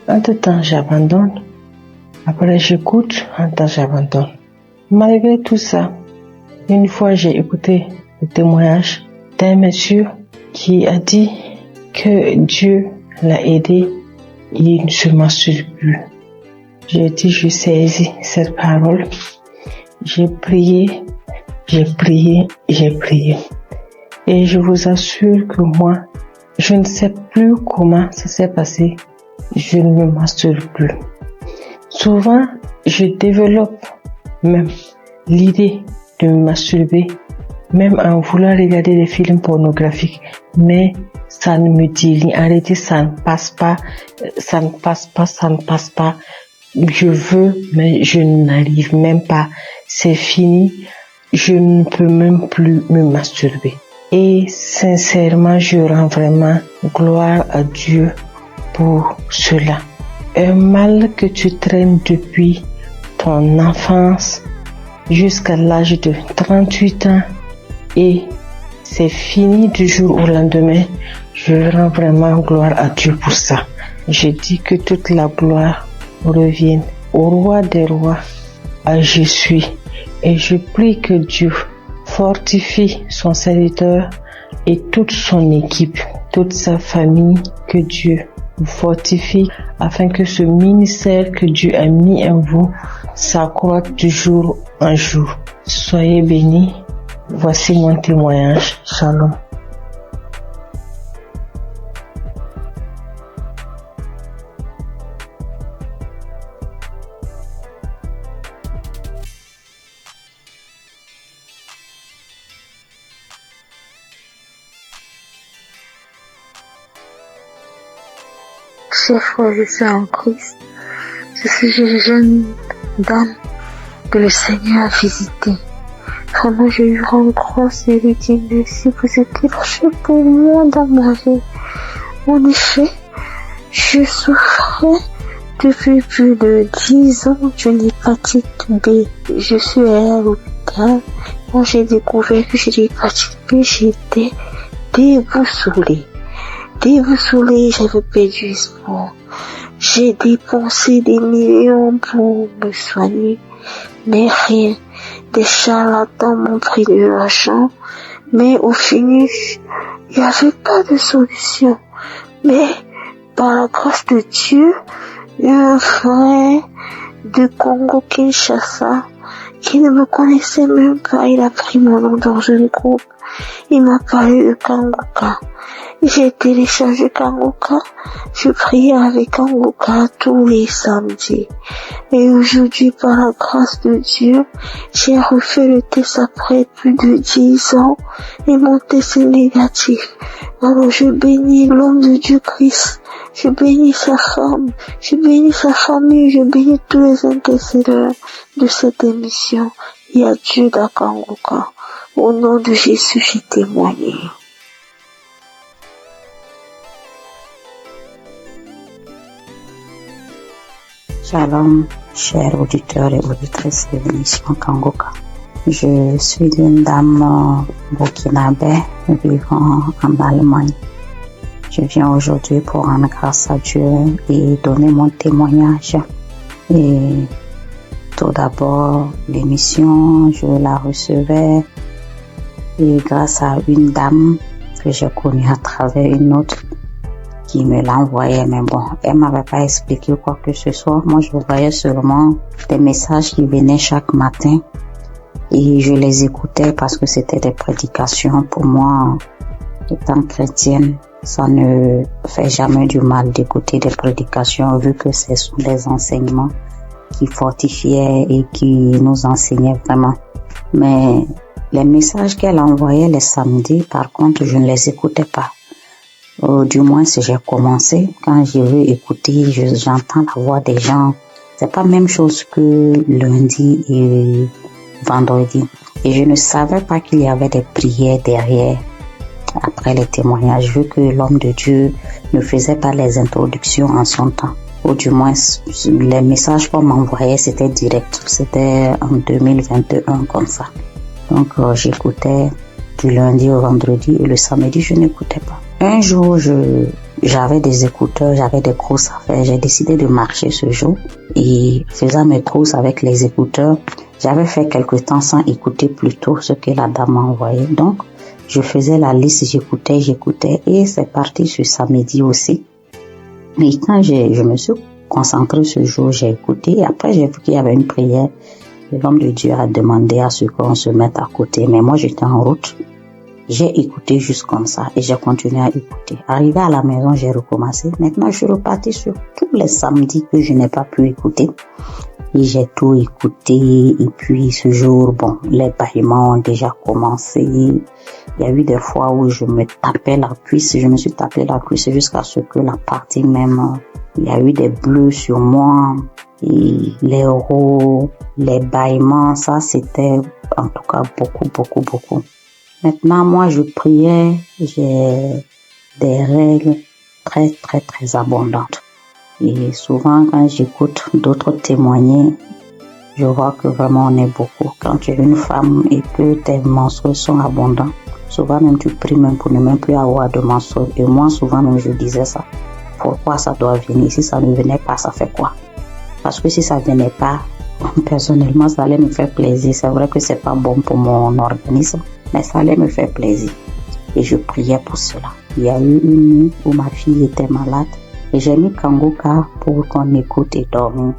entre-temps j'abandonne, après j'écoute, entre-temps j'abandonne. Malgré tout ça, une fois j'ai écouté le témoignage d'un monsieur qui a dit que Dieu l'a aidé, il ne se masturbe plus. J'ai dit, je saisis cette parole. J'ai prié. Et je vous assure que moi, je ne sais plus comment ça s'est passé. Je ne me masturbe plus. Souvent, je développe même l'idée de me masturber, même en voulant regarder des films pornographiques. Mais ça ne me dit rien. En réalité, ça ne passe pas. Je veux, mais je n'arrive même pas. C'est fini. Je ne peux même plus me masturber. Et sincèrement, je rends vraiment gloire à Dieu pour cela. Un mal que tu traînes depuis ton enfance jusqu'à l'âge de 38 ans et c'est fini du jour au lendemain. Je rends vraiment gloire à Dieu pour ça. Je dis que toute la gloire revienne au roi des rois, à Jésus. Et je prie que Dieu fortifie son serviteur et toute son équipe, toute sa famille, que Dieu vous fortifie afin que ce ministère que Dieu a mis en vous s'accroisse de jour en jour. Soyez bénis. Voici mon témoignage. Shalom. Chers frères et sœurs en Christ, je suis une jeune dame que le Seigneur a visitée. Vraiment, je lui rends grâce et lui dis merci pour ce qu'il a fait pour moi dans ma vie. En effet, je souffrais depuis plus de 10 ans d'une hépatite B. Je suis allée à l'hôpital. Quand j'ai découvert que j'ai l'hépatite B, j'étais déboussolée. J'avais perdu espoir. J'ai dépensé des millions pour me soigner, mais rien. Des charlatans m'ont pris de l'argent, mais au finish, il n'y avait pas de solution. Mais par la grâce de Dieu, un frère de Congo-Kinshasa qui ne me connaissait même pas, il a pris mon nom dans un groupe. Il m'a parlé de Kanguka. J'ai téléchargé Kanguka. Je priais avec Kanguka tous les samedis. Et aujourd'hui, par la grâce de Dieu, j'ai refait le test après plus de 10 ans et mon test est négatif. Alors je bénis l'homme de Dieu Christ. Je bénis sa femme. Je bénis sa famille. Je bénis tous les intercesseurs de cette émission. Il y a Dieu dans Kanguka. Au nom de Jésus, j'ai témoigné. Shalom, chers auditeurs et auditrices de l'émission Kanguka. Je suis une dame burkinabé vivant en Allemagne. Je viens aujourd'hui pour rendre grâce à Dieu et donner mon témoignage. Et tout d'abord, l'émission, je la recevais et grâce à une dame que j'ai connue à travers une autre qui me l'a envoyé, mais bon, elle m'avait pas expliqué quoi que ce soit. Moi, je voyais seulement des messages qui venaient chaque matin et je les écoutais parce que c'était des prédications pour moi. Étant chrétienne, ça ne fait jamais du mal d'écouter des prédications vu que ce sont des enseignements qui fortifiaient et qui nous enseignaient vraiment. Mais les messages qu'elle envoyait les samedis, par contre, je ne les écoutais pas. Du moins, si j'ai commencé, quand je veux écouter, j'entends la voix des gens. C'est pas la même chose que lundi et vendredi. Et je ne savais pas qu'il y avait des prières derrière, après les témoignages, vu que l'homme de Dieu ne faisait pas les introductions en son temps. Ou du moins, les messages qu'on m'envoyait, c'était direct. C'était en 2021, comme ça. Donc, j'écoutais du lundi au vendredi et le samedi, je n'écoutais pas. Un jour, j'avais des écouteurs, j'avais des courses à faire. J'ai décidé de marcher ce jour et faisant mes courses avec les écouteurs, j'avais fait quelque temps sans écouter plutôt ce que la dame m'a envoyé. Donc, je faisais la liste, j'écoutais et c'est parti ce samedi aussi. Mais quand je me suis concentrée ce jour, j'ai écouté et après j'ai vu qu'il y avait une prière. L'homme de Dieu a demandé à ce qu'on se mette à côté, mais moi j'étais en route. J'ai écouté juste comme ça et j'ai continué à écouter. Arrivé à la maison, j'ai recommencé. Maintenant, je suis repartie sur tous les samedis que je n'ai pas pu écouter. Et j'ai tout écouté. Et puis ce jour, bon, les bâillements ont déjà commencé. Il y a eu des fois où je me tapais la cuisse. Je me suis tapé la cuisse jusqu'à ce que la partie même, il y a eu des bleus sur moi. Et les rots, les bâillements, ça c'était en tout cas beaucoup. Maintenant, moi, je priais, j'ai des règles très abondantes. Et souvent, quand j'écoute d'autres témoigner, je vois que vraiment on est beaucoup. Quand tu es une femme et que tes menstrues sont abondants, souvent même tu pries même pour ne même plus avoir de menstrues. Et moi, souvent même, je disais ça. Pourquoi ça doit venir? Si ça ne venait pas, ça fait quoi? Parce que si ça ne venait pas, personnellement, ça allait me faire plaisir. C'est vrai que c'est pas bon pour mon organisme, mais ça allait me faire plaisir. Et je priais pour cela. Il y a eu une nuit où ma fille était malade et j'ai mis Kanguka pour qu'on écoute et dormir.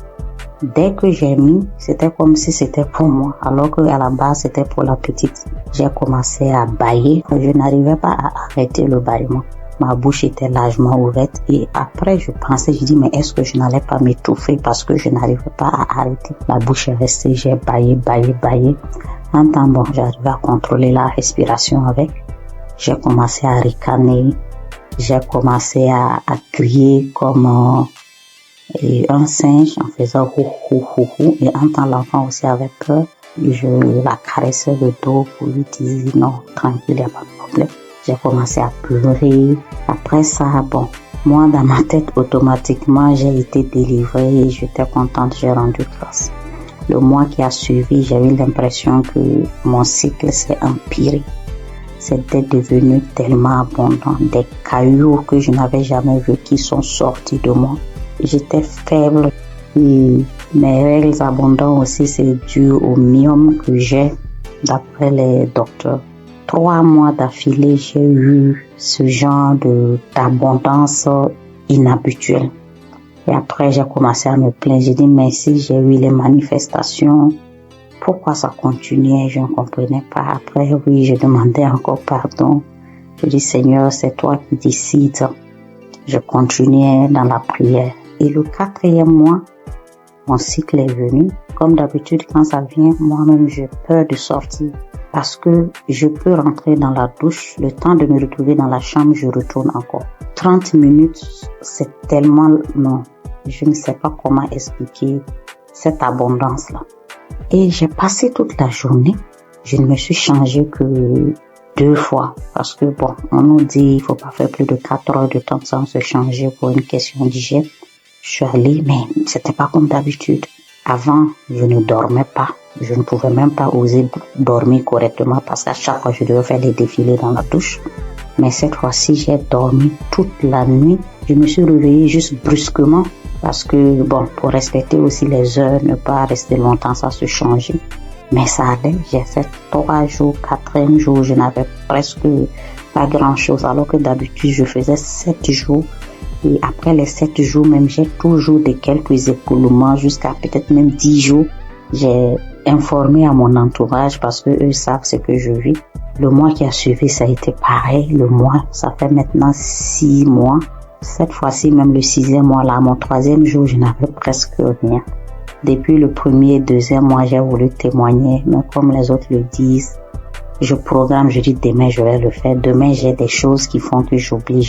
Dès que j'ai mis, c'était comme si c'était pour moi, alors qu'à la base c'était pour la petite. J'ai commencé à bâiller. Je n'arrivais pas à arrêter le bâillement. Ma bouche était largement ouverte et après je pensais, je dis mais est-ce que je n'allais pas m'étouffer parce que je n'arrivais pas à arrêter. La bouche est restée, j'ai bâillé. En temps bon, j'arrivais à contrôler la respiration avec. J'ai commencé à ricaner, j'ai commencé à crier comme un singe en faisant hou. Et en temps l'enfant aussi avait peur, je la caressais le dos pour lui dire non, tranquille, il n'y a pas de problème. J'ai commencé à pleurer. Après ça, bon, moi dans ma tête automatiquement j'ai été délivrée et j'étais contente, j'ai rendu grâce. Le mois qui a suivi, j'ai eu l'impression que mon cycle s'est empiré. C'était devenu tellement abondant, des cailloux que je n'avais jamais vus qui sont sortis de moi. J'étais faible et mes règles abondantes aussi, c'est dû au myome que j'ai d'après les docteurs. 3 mois d'affilée, j'ai eu ce genre d'abondance inhabituelle. Et après, j'ai commencé à me plaindre. J'ai dit, mais si j'ai eu les manifestations, pourquoi ça continuait? Je ne comprenais pas. Après, oui, je demandais encore pardon. Je dis, Seigneur, c'est toi qui décides. Je continuais dans la prière. Et le 4e mois, mon cycle est venu. Comme d'habitude, quand ça vient, moi-même, j'ai peur de sortir. Parce que je peux rentrer dans la douche, le temps de me retrouver dans la chambre, je retourne encore. 30 minutes, c'est tellement long. Je ne sais pas comment expliquer cette abondance-là. Et j'ai passé toute la journée. Je ne me suis changée que 2 fois. Parce que bon, on nous dit il faut pas faire plus de 4 heures de temps sans se changer pour une question d'hygiène. Je suis allée, mais c'était pas comme d'habitude. Avant, je ne dormais pas. Je ne pouvais même pas oser dormir correctement parce qu'à chaque fois, je devais faire les défilés dans la douche. Mais cette fois-ci, j'ai dormi toute la nuit. Je me suis réveillée juste brusquement parce que, bon, pour respecter aussi les heures, ne pas rester longtemps sans se changer. Mais ça allait. J'ai fait 3 jours, 4e jour, je n'avais presque pas grand-chose. Alors que d'habitude, je faisais 7 jours. Et après les 7 jours même, j'ai toujours de quelques écoulements jusqu'à peut-être même 10 jours. J'ai informé à mon entourage parce que eux savent ce que je vis. Le mois qui a suivi, ça a été pareil. Le mois, ça fait maintenant 6 mois. Cette fois-ci, même le 6e mois, là, mon 3e jour, je n'avais presque rien. Depuis le 1er et 2e mois, j'ai voulu témoigner, mais comme les autres le disent, je programme, je dis demain, je vais le faire. Demain, j'ai des choses qui font que j'oublie.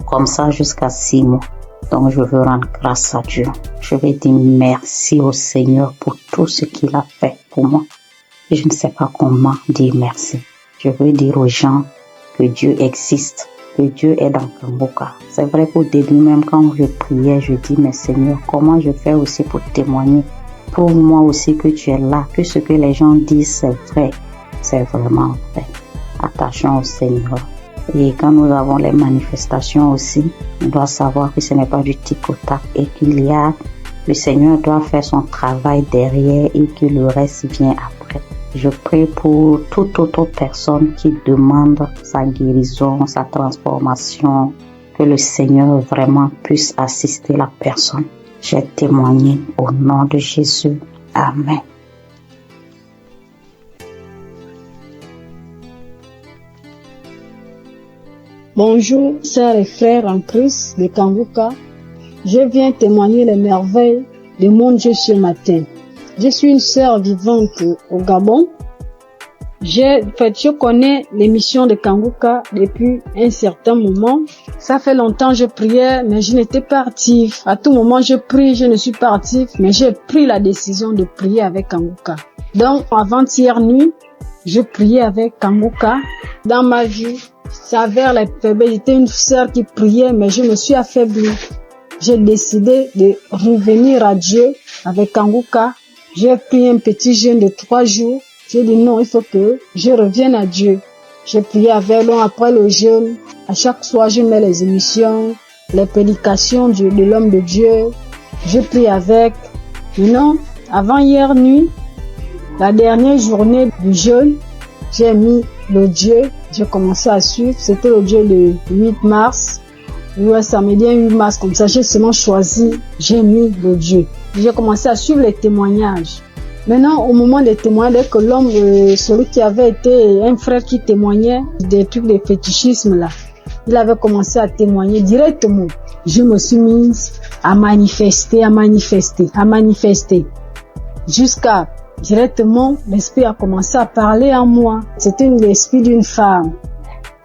Comme ça, jusqu'à 6 mois. Donc, je veux rendre grâce à Dieu. Je vais dire merci au Seigneur pour tout ce qu'il a fait pour moi. Je ne sais pas comment dire merci. Je veux dire aux gens que Dieu existe, que Dieu est dans Kanguka. C'est vrai qu'au début, même quand je priais, je dis, mais Seigneur, comment je fais aussi pour témoigner? Prouve-moi aussi que tu es là, que ce que les gens disent, c'est vrai. C'est vraiment vrai. Attachons au Seigneur. Et quand nous avons les manifestations aussi, on doit savoir que ce n'est pas du tic-au-tac et le Seigneur doit faire son travail derrière et que le reste vient après. Je prie pour toute autre personne qui demande sa guérison, sa transformation, que le Seigneur vraiment puisse assister la personne. J'ai témoigné au nom de Jésus. Amen. Bonjour, sœurs et frères en Christ de Kanguka. Je viens témoigner les merveilles de mon Dieu ce matin. Je suis une sœur vivante au Gabon. Je connais l'émission de Kanguka depuis un certain moment. Ça fait longtemps que je priais, mais je n'étais pas active. À tout moment, je prie, je ne suis pas active, mais j'ai pris la décision de prier avec Kanguka. Donc, avant-hier nuit, je priais avec Kanguka. Dans ma vie, ça avait la faiblesse. J'étais une sœur qui priait, mais je me suis affaiblie. J'ai décidé de revenir à Dieu avec Kanguka. J'ai pris un petit jeûne de 3 jours. J'ai dit non, il faut que je revienne à Dieu. J'ai prié avec lui après le jeûne. À chaque soir, je mets les émissions, les prédications de l'homme de Dieu. Je prie avec. Non, avant hier nuit, la dernière journée du jeûne, j'ai mis le Dieu. J'ai commencé à suivre. C'était le Dieu le 8 mars. Ouais, samedi 8 mars, comme ça, j'ai seulement choisi, j'ai mis le Dieu. J'ai commencé à suivre les témoignages. Maintenant, au moment des témoignages, dès que l'homme, celui qui avait été un frère qui témoignait des trucs de fétichisme là, il avait commencé à témoigner directement. Je me suis mise à manifester. Jusqu'à directement, l'esprit a commencé à parler en moi. C'était l'esprit d'une femme.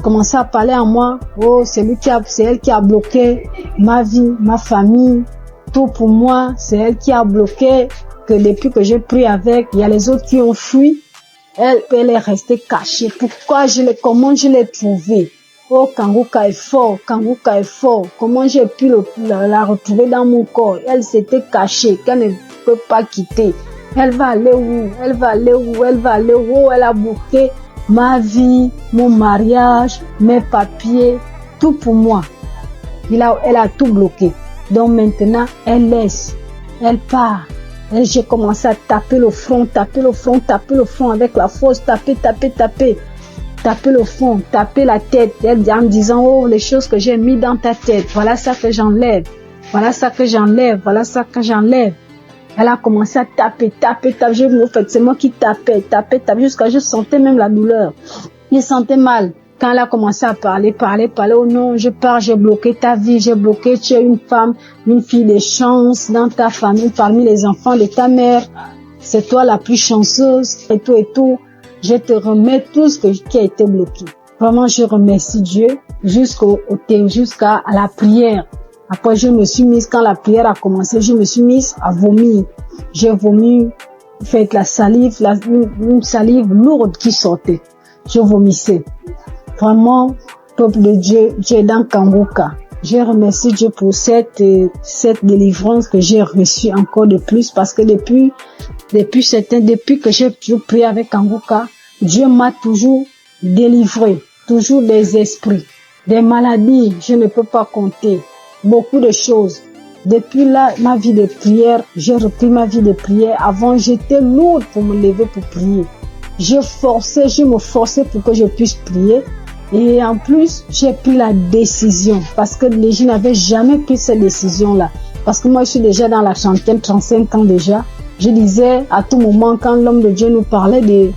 Commençait à parler en moi. Oh, c'est elle qui a bloqué ma vie, ma famille, tout pour moi. C'est elle qui a bloqué que depuis que j'ai pris avec, il y a les autres qui ont fui. Elle est restée cachée. Comment je l'ai trouvée? Oh, Kanguka est fort, Kanguka est fort. Comment j'ai pu la retrouver dans mon corps? Elle s'était cachée, qu'elle ne peut pas quitter. Elle va aller où? Oh, elle a bloqué ma vie, mon mariage, mes papiers, tout pour moi. Elle a tout bloqué. Donc maintenant, elle laisse, elle part. J'ai commencé à taper le front avec la force, taper le front, taper la tête, en disant, oh, les choses que j'ai mis dans ta tête, voilà ça que j'enlève. Elle a commencé à taper. C'est moi qui tapais, jusqu'à je sentais même la douleur. Je sentais mal. Quand elle a commencé à parler, oh non, je pars, j'ai bloqué ta vie, tu es une femme, une fille de chance dans ta famille, parmi les enfants de ta mère. C'est toi la plus chanceuse, et tout. Je te remets tout ce qui a été bloqué. Vraiment, je remercie Dieu jusqu'à la prière. Après, je me suis mise, quand la prière a commencé, je me suis mise à vomir. J'ai vomi, fait la salive, une salive lourde qui sortait. Je vomissais. Vraiment, peuple de Dieu, Dieu est dans Kanguka. Je remercie Dieu pour cette délivrance que j'ai reçue encore de plus, parce que depuis que j'ai toujours prié avec Kanguka, Dieu m'a toujours délivré, toujours des esprits, des maladies, je ne peux pas compter. Beaucoup de choses. Depuis là, ma vie de prière, j'ai repris ma vie de prière. Avant, j'étais lourde pour me lever pour prier. Je me forçais pour que je puisse prier. Et en plus, j'ai pris la décision. Parce que je n'avais jamais pris cette décision-là. Parce que moi, je suis déjà dans la trentaine, 35 ans déjà. Je disais à tout moment, quand l'homme de Dieu nous parlait de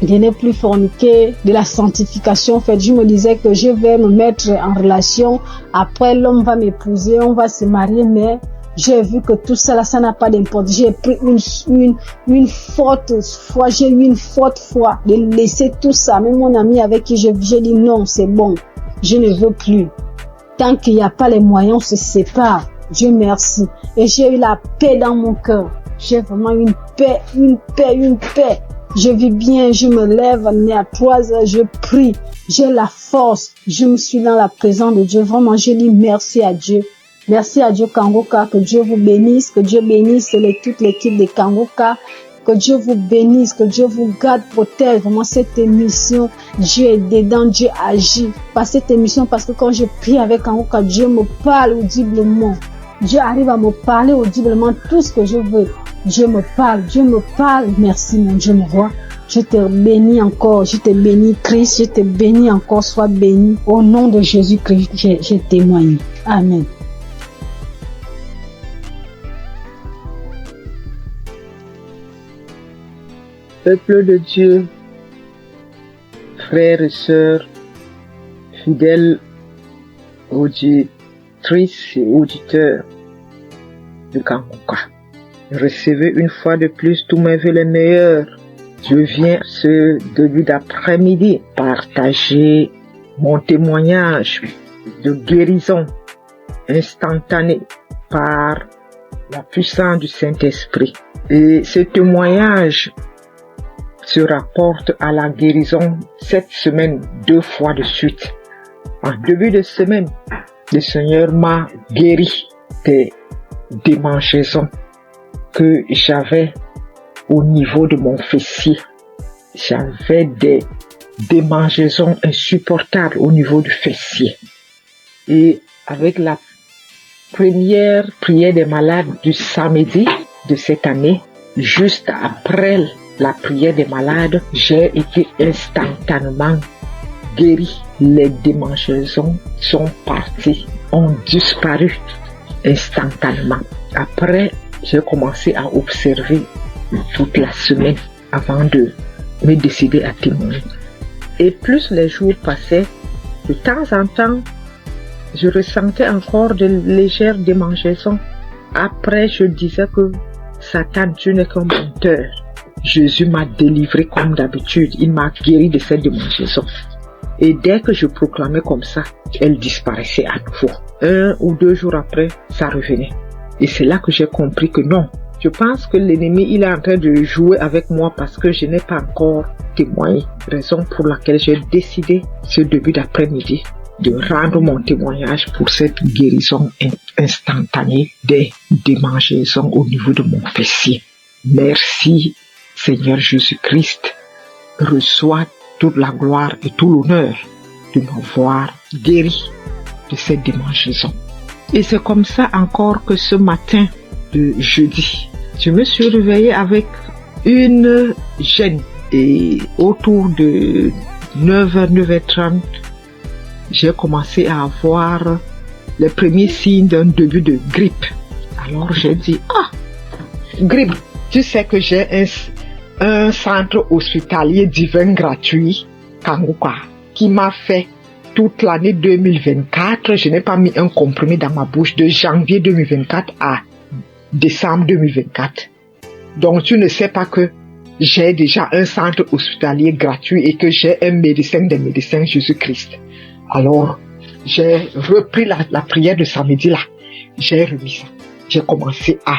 de ne plus forniquer, de la sanctification. En fait, je me disais que je vais me mettre en relation. Après, l'homme va m'épouser, on va se marier, mais j'ai vu que tout ça là, ça n'a pas d'importance. J'ai pris une forte foi, j'ai eu une forte foi de laisser tout ça. Même mon ami avec qui j'ai dit non, c'est bon, je ne veux plus. Tant qu'il n'y a pas les moyens, on se sépare. Dieu merci. Et j'ai eu la paix dans mon cœur. J'ai vraiment une paix. Je vis bien, je me lève à 3 heures, je prie. J'ai la force. Je me suis dans la présence de Dieu. Vraiment, je dis merci à Dieu. Merci à Dieu Kangoka, que Dieu vous bénisse, que Dieu bénisse toute l'équipe de Kangoka, que Dieu vous bénisse, que Dieu vous garde, protège. Vraiment cette émission, Dieu est dedans, Dieu agit. Par cette émission, parce que quand je prie avec Kangoka, Dieu me parle audiblement. Dieu arrive à me parler audiblement tout ce que je veux. Dieu me parle. Merci mon Dieu, mon roi. Je te bénis encore, je te bénis Christ, je te bénis encore, sois béni. Au nom de Jésus-Christ, je témoigne. Amen. Peuple de Dieu, frères et sœurs, fidèles auditrices et auditeurs de Kangoka, recevez une fois de plus tous mes vœux les meilleurs. Je viens ce début d'après-midi partager mon témoignage de guérison instantanée par la puissance du Saint-Esprit. Et ce témoignage se rapporte à la guérison cette semaine 2 fois de suite. En début de semaine, le Seigneur m'a guéri des démangeaisons que j'avais au niveau de mon fessier. J'avais des démangeaisons insupportables au niveau du fessier. Et avec la première prière des malades du samedi de cette année, juste après la prière des malades, j'ai été instantanément guéri. Les démangeaisons sont parties, ont disparu instantanément. Après, j'ai commencé à observer toute la semaine avant de me décider à témoigner. Et plus les jours passaient, de temps en temps, je ressentais encore de légères démangeaisons. Après, je disais que Satan, tu n'es qu'un menteur. Jésus m'a délivré comme d'habitude. Il m'a guéri de cette démangeaison. Et dès que je proclamais comme ça, elle disparaissait à nouveau. 1 ou 2 jours après, ça revenait. Et c'est là que j'ai compris que non. Je pense que l'ennemi, il est en train de jouer avec moi parce que je n'ai pas encore témoigné. Raison pour laquelle j'ai décidé ce début d'après-midi de rendre mon témoignage pour cette guérison instantanée des démangeaisons au niveau de mon fessier. Merci Seigneur Jésus-Christ. Reçois toute la gloire et tout l'honneur de m'avoir guéri de cette démangeaison. Et c'est comme ça encore que ce matin de jeudi, je me suis réveillée avec une gêne. Et autour de 9h, 9h30, j'ai commencé à avoir les premiers signes d'un début de grippe. Alors j'ai dit, grippe, tu sais que j'ai un centre hospitalier divin gratuit, Kangoka, qui m'a fait toute l'année 2024. Je n'ai pas mis un comprimé dans ma bouche de janvier 2024 à décembre 2024. Donc tu ne sais pas que j'ai déjà un centre hospitalier gratuit et que j'ai un médecin des médecins, Jésus-Christ. Alors, j'ai repris la prière de samedi là. J'ai remis ça. J'ai commencé à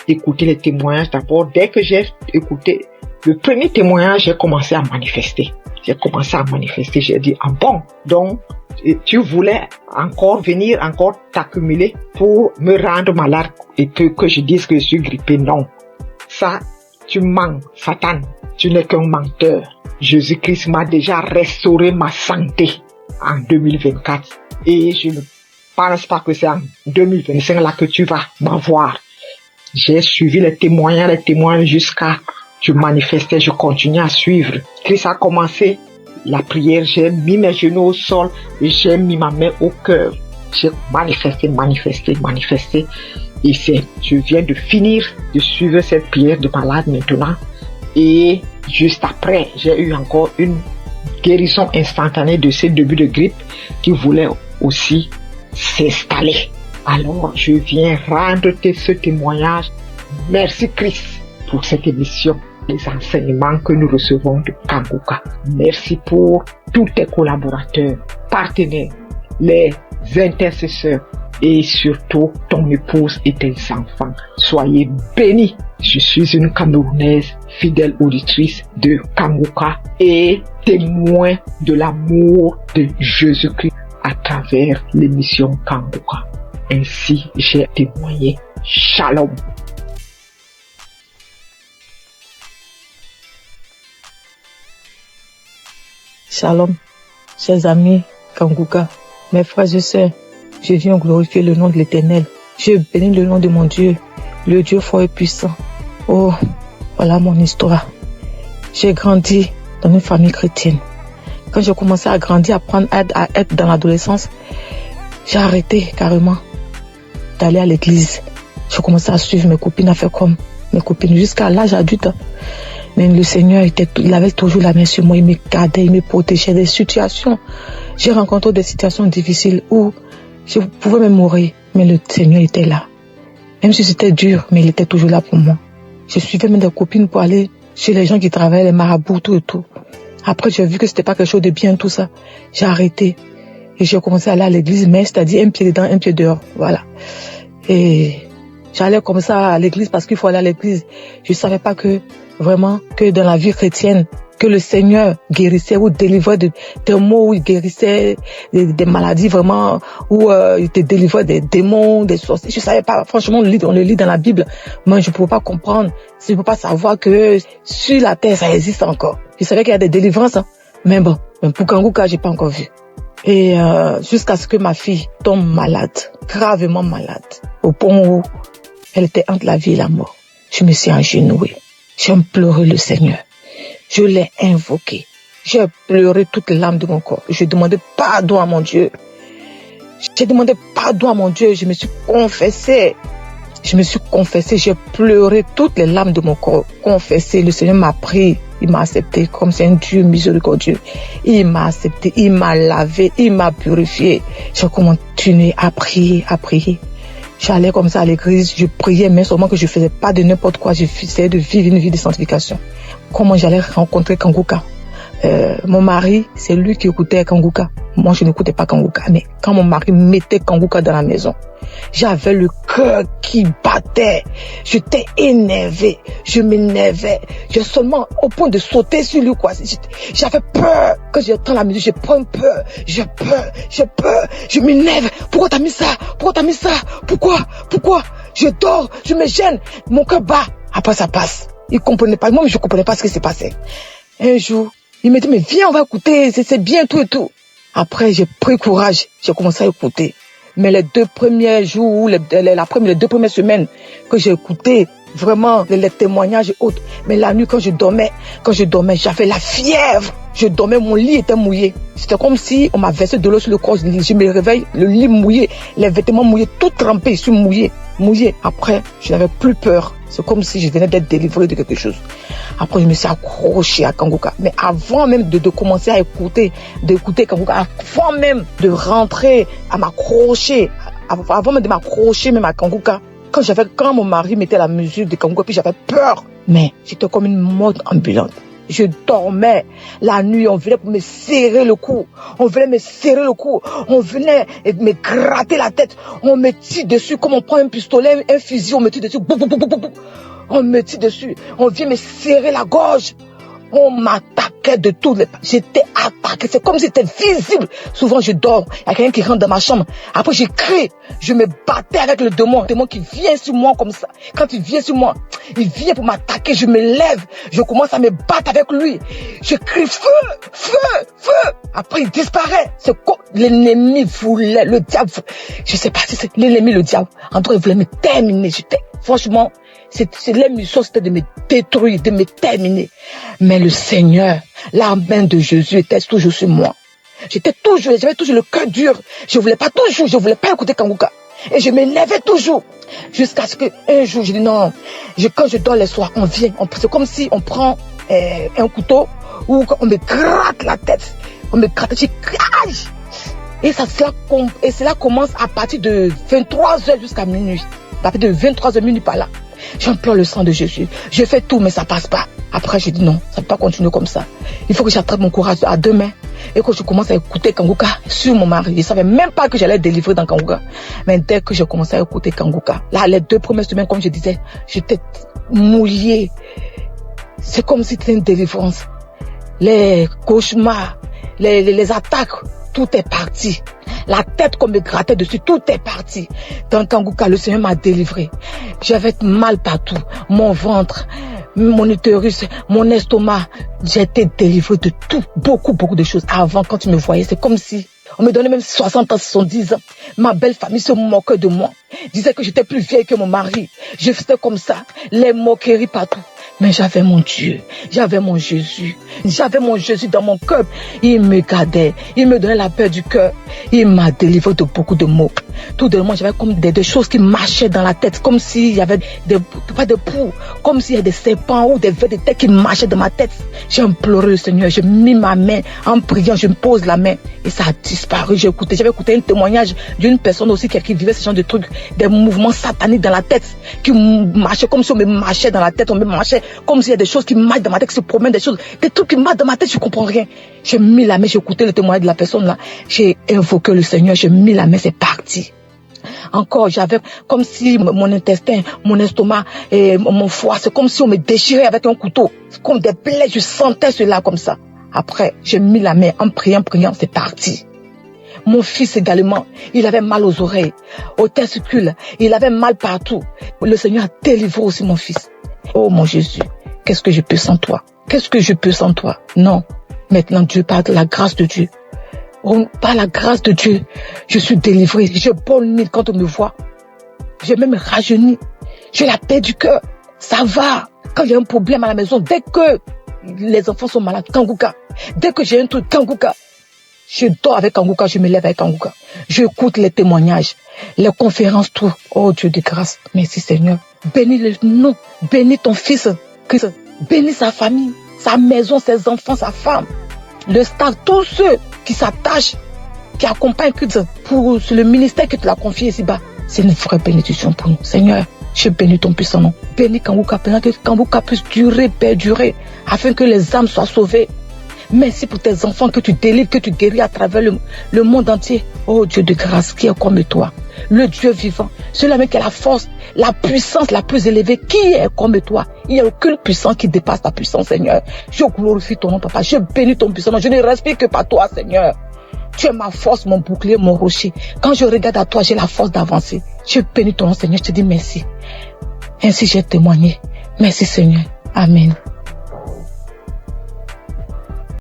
écouter les témoignages d'abord. Dès que j'ai écouté le premier témoignage, j'ai commencé à manifester. J'ai dit, bon, donc tu voulais encore venir, encore t'accumuler pour me rendre malade et que je dise que je suis grippé. Non, ça, tu mens, Satan, tu n'es qu'un menteur. Jésus-Christ m'a déjà restauré ma santé en 2024 et je ne pense pas que c'est en 2025 là que tu vas m'avoir. J'ai suivi les témoignages jusqu'à je manifestais, je continuais à suivre. Christ a commencé la prière, j'ai mis mes genoux au sol et j'ai mis ma main au cœur. J'ai manifesté. Et je viens de finir de suivre cette prière de malade maintenant. Et Juste après, j'ai eu encore une guérison instantanée de ce début de grippe qui voulait aussi s'installer. Alors, je viens rendre ce témoignage. Merci Christ pour cette émission, les enseignements que nous recevons de Kanguka. Merci pour tous tes collaborateurs, partenaires, les intercesseurs et surtout ton épouse et tes enfants. Soyez bénis. Je suis une Camerounaise fidèle auditrice de Kanguka et témoin de l'amour de Jésus-Christ à travers l'émission Kanguka. Ainsi, j'ai témoigné. Shalom. Shalom, chers amis Kanguka, mes frères et sœurs, je viens glorifier le nom de l'Éternel. Je bénis le nom de mon Dieu, le Dieu fort et puissant. Oh, voilà mon histoire. J'ai grandi dans une famille chrétienne. Quand j'ai commencé à grandir, à être dans l'adolescence, j'ai arrêté carrément d'aller à l'église. J'ai commencé à suivre mes copines, à faire comme mes copines jusqu'à l'âge adulte. Mais le Seigneur, il avait toujours la main sur moi, il me gardait, il me protégeait des situations. J'ai rencontré des situations difficiles où je pouvais même mourir, mais le Seigneur était là. Même si c'était dur, mais il était toujours là pour moi. Je suivais même des copines pour aller chez les gens qui travaillaient, les marabouts, tout et tout. Après, j'ai vu que c'était pas quelque chose de bien, tout ça. J'ai arrêté. Et j'ai commencé à aller à l'église, mais c'est-à-dire un pied dedans, un pied dehors. Voilà. Et j'allais comme ça à l'église parce qu'il faut aller à l'église. Je savais pas que, vraiment, que dans la vie chrétienne, que le Seigneur guérissait ou délivrait des maux, où il guérissait des maladies vraiment, où il te délivrait des démons, des sorciers. Je savais pas, franchement, on le lit dans la Bible. Moi, je pouvais pas comprendre, je pouvais pas savoir que sur la terre, ça existe encore. Je savais qu'il y a des délivrances, hein. Mais bon, même pour Kanguka, j'ai pas encore vu. Et jusqu'à ce que ma fille tombe malade, gravement malade, au point où elle était entre la vie et la mort. Je me suis agenouillée. J'ai pleuré le Seigneur. Je l'ai invoqué. J'ai pleuré toutes les larmes de mon corps. Je demandais pardon à mon Dieu. J'ai demandé pardon à mon Dieu. Je me suis confessée. J'ai pleuré toutes les larmes de mon corps. Confessé. Le Seigneur m'a pris. Il m'a accepté comme c'est un Dieu miséricordieux. Il m'a accepté. Il m'a lavé. Il m'a purifié. J'ai continué à prier, à prier. J'allais comme ça à l'église, je priais, mais seulement que je faisais pas de n'importe quoi. J'essayais de vivre une vie de sanctification. Comment j'allais rencontrer Kanguka? Mon mari, c'est lui qui écoutait Kanguka. Moi, je n'écoutais pas Kanguka. Mais quand mon mari mettait Kanguka dans la maison, j'avais le cœur qui battait. J'étais énervé. Je m'énervais. J'ai seulement au point de sauter sur lui, quoi. J'avais peur. Quand j'entends la musique, j'ai peur. J'ai peur. Je m'énerve. Pourquoi t'as mis ça? Pourquoi? Je dors. Je me gêne. Mon cœur bat. Après, ça passe. Il comprenait pas. Moi, je comprenais pas ce qui s'est passé. Un jour, il me dit, mais viens, on va écouter. C'est bien, tout et tout. Après, j'ai pris courage. J'ai commencé à écouter. Mais les 2 premiers jours, les 2 premières semaines que j'ai écouté, vraiment, les témoignages et autres. Mais la nuit, quand je dormais, j'avais la fièvre. Je dormais, mon lit était mouillé. C'était comme si on m'a versé de l'eau sur le corps. Je me réveille, le lit mouillé, les vêtements mouillés, tout trempé, je suis mouillé. Après, je n'avais plus peur. C'est comme si je venais d'être délivré de quelque chose. Après, je me suis accroché à Kanguka. Mais avant même de commencer à d'écouter Kanguka, avant même de rentrer à m'accrocher, avant même de m'accrocher même à Kanguka, quand mon mari mettait la musique de Kanguka, puis j'avais peur. Mais j'étais comme une morte ambulante. Je dormais. La nuit, on venait pour me serrer le cou. On venait me gratter la tête. On me tire dessus comme on prend un pistolet, un fusil, on me tire dessus. On me tire dessus. On vient me serrer la gorge. On m'attaquait de tous les... J'étais attaqué. C'est comme si c'était visible. Souvent, je dors. Il y a quelqu'un qui rentre dans ma chambre. Après, je crie. Je me battais avec le démon. Le démon qui vient sur moi comme ça. Quand il vient sur moi, il vient pour m'attaquer. Je me lève. Je commence à me battre avec lui. Je crie feu. Après, il disparaît. C'est comme l'ennemi voulait, le diable. Je sais pas si c'est l'ennemi, le diable. En tout cas, il voulait me terminer. Franchement, l'émission, c'était de me détruire, de me terminer. Mais le Seigneur, la main de Jésus était toujours sur moi. J'avais toujours le cœur dur. Je voulais pas écouter Kanguka. Et je m'élevais toujours. Jusqu'à ce qu'un jour, je dis non. Quand je dors les soirs, on vient. C'est comme si on prend un couteau ou on me gratte la tête. On me gratte, je crache. Et cela commence à partir de 23h jusqu'à minuit. À partir de 23h minuit par là. J'implore le sang de Jésus. Je fais tout, mais ça passe pas. Après, j'ai dit non, ça ne peut pas continuer comme ça. Il faut que j'attrape mon courage à deux mains et que je commence à écouter Kanguka sur mon mari. Je ne savais même pas que j'allais délivrer dans Kanguka. Mais dès que j'ai commencé à écouter Kanguka, là, les 2 premières semaines, comme je disais, j'étais mouillée. C'est comme si c'était une délivrance. Les cauchemars, les attaques, tout est parti. La tête qu'on me grattait dessus, tout est parti. Dans Kanguka, le Seigneur m'a délivré. J'avais mal partout. Mon ventre, mon utérus, mon estomac. J'ai été délivré de tout. Beaucoup de choses. Avant, quand tu me voyais, c'est comme si on me donnait même 60 ans, 70 ans. Ma belle famille se moquait de moi. Disait que j'étais plus vieille que mon mari. Je faisais comme ça. Les moqueries partout. Mais j'avais mon Dieu, j'avais mon Jésus, j'avais mon Jésus dans mon cœur. Il me gardait, il me donnait la paix du cœur. Il m'a délivré de beaucoup de maux. Tout de moi, j'avais comme des choses qui marchaient dans la tête, comme s'il y avait pas de poux, comme s'il y avait des serpents ou des vers de tête qui marchaient dans ma tête. J'ai imploré le Seigneur, j'ai mis ma main en priant, je me pose la main et ça a disparu. J'avais écouté un témoignage d'une personne aussi qui vivait ce genre de trucs, des mouvements sataniques dans la tête, qui marchaient comme si on me marchait dans la tête, on me marchait comme s'il y a des choses qui marchent dans ma tête, qui se promènent, des trucs qui marchent dans ma tête, je comprends rien. J'ai mis la main, j'ai écouté le témoignage de la personne là, j'ai invoqué le Seigneur, j'ai mis la main, c'est parti. Encore, j'avais comme si mon intestin, mon estomac et mon foie, c'est comme si on me déchirait avec un couteau. C'est comme des plaies, je sentais cela comme ça. Après, j'ai mis la main en priant, c'est parti. Mon fils également, il avait mal aux oreilles, aux testicules, il avait mal partout. Le Seigneur a délivré aussi mon fils. Oh mon Jésus, qu'est-ce que je peux sans toi? Qu'est-ce que je peux sans toi? Non, maintenant Dieu parle de la grâce de Dieu. Oh, par la grâce de Dieu, je suis délivré. Je bonne quand on me voit. J'ai même rajeuni. J'ai la paix du cœur. Ça va. Quand il y a un problème à la maison, dès que les enfants sont malades, Kanguka. Dès que j'ai un truc, Kanguka. Je dors avec Kanguka, je me lève avec Kanguka. J'écoute les témoignages, les conférences, tout. Oh Dieu de grâce. Merci Seigneur. Bénis le nom. Bénis ton fils. Bénis sa famille, sa maison, ses enfants, sa femme. Le staff, tous ceux qui s'attachent, qui accompagnent pour le ministère que tu l'as confié ici-bas. C'est une vraie bénédiction pour nous. Seigneur, je bénis ton puissant nom. Bénis Kanguka, que Kanguka puisse durer, perdurer, afin que les âmes soient sauvées. Merci pour tes enfants que tu délivres, que tu guéris à travers le monde entier. Oh Dieu de grâce, qui est comme toi, le Dieu vivant, celui qui a la force, la puissance la plus élevée, qui est comme toi. Il n'y a aucune puissance qui dépasse ta puissance, Seigneur. Je glorifie ton nom, Papa. Je bénis ton puissant nom. Je ne respire que par toi, Seigneur. Tu es ma force, mon bouclier, mon rocher. Quand je regarde à toi, j'ai la force d'avancer. Je bénis ton nom, Seigneur. Je te dis merci. Ainsi j'ai témoigné. Merci, Seigneur. Amen.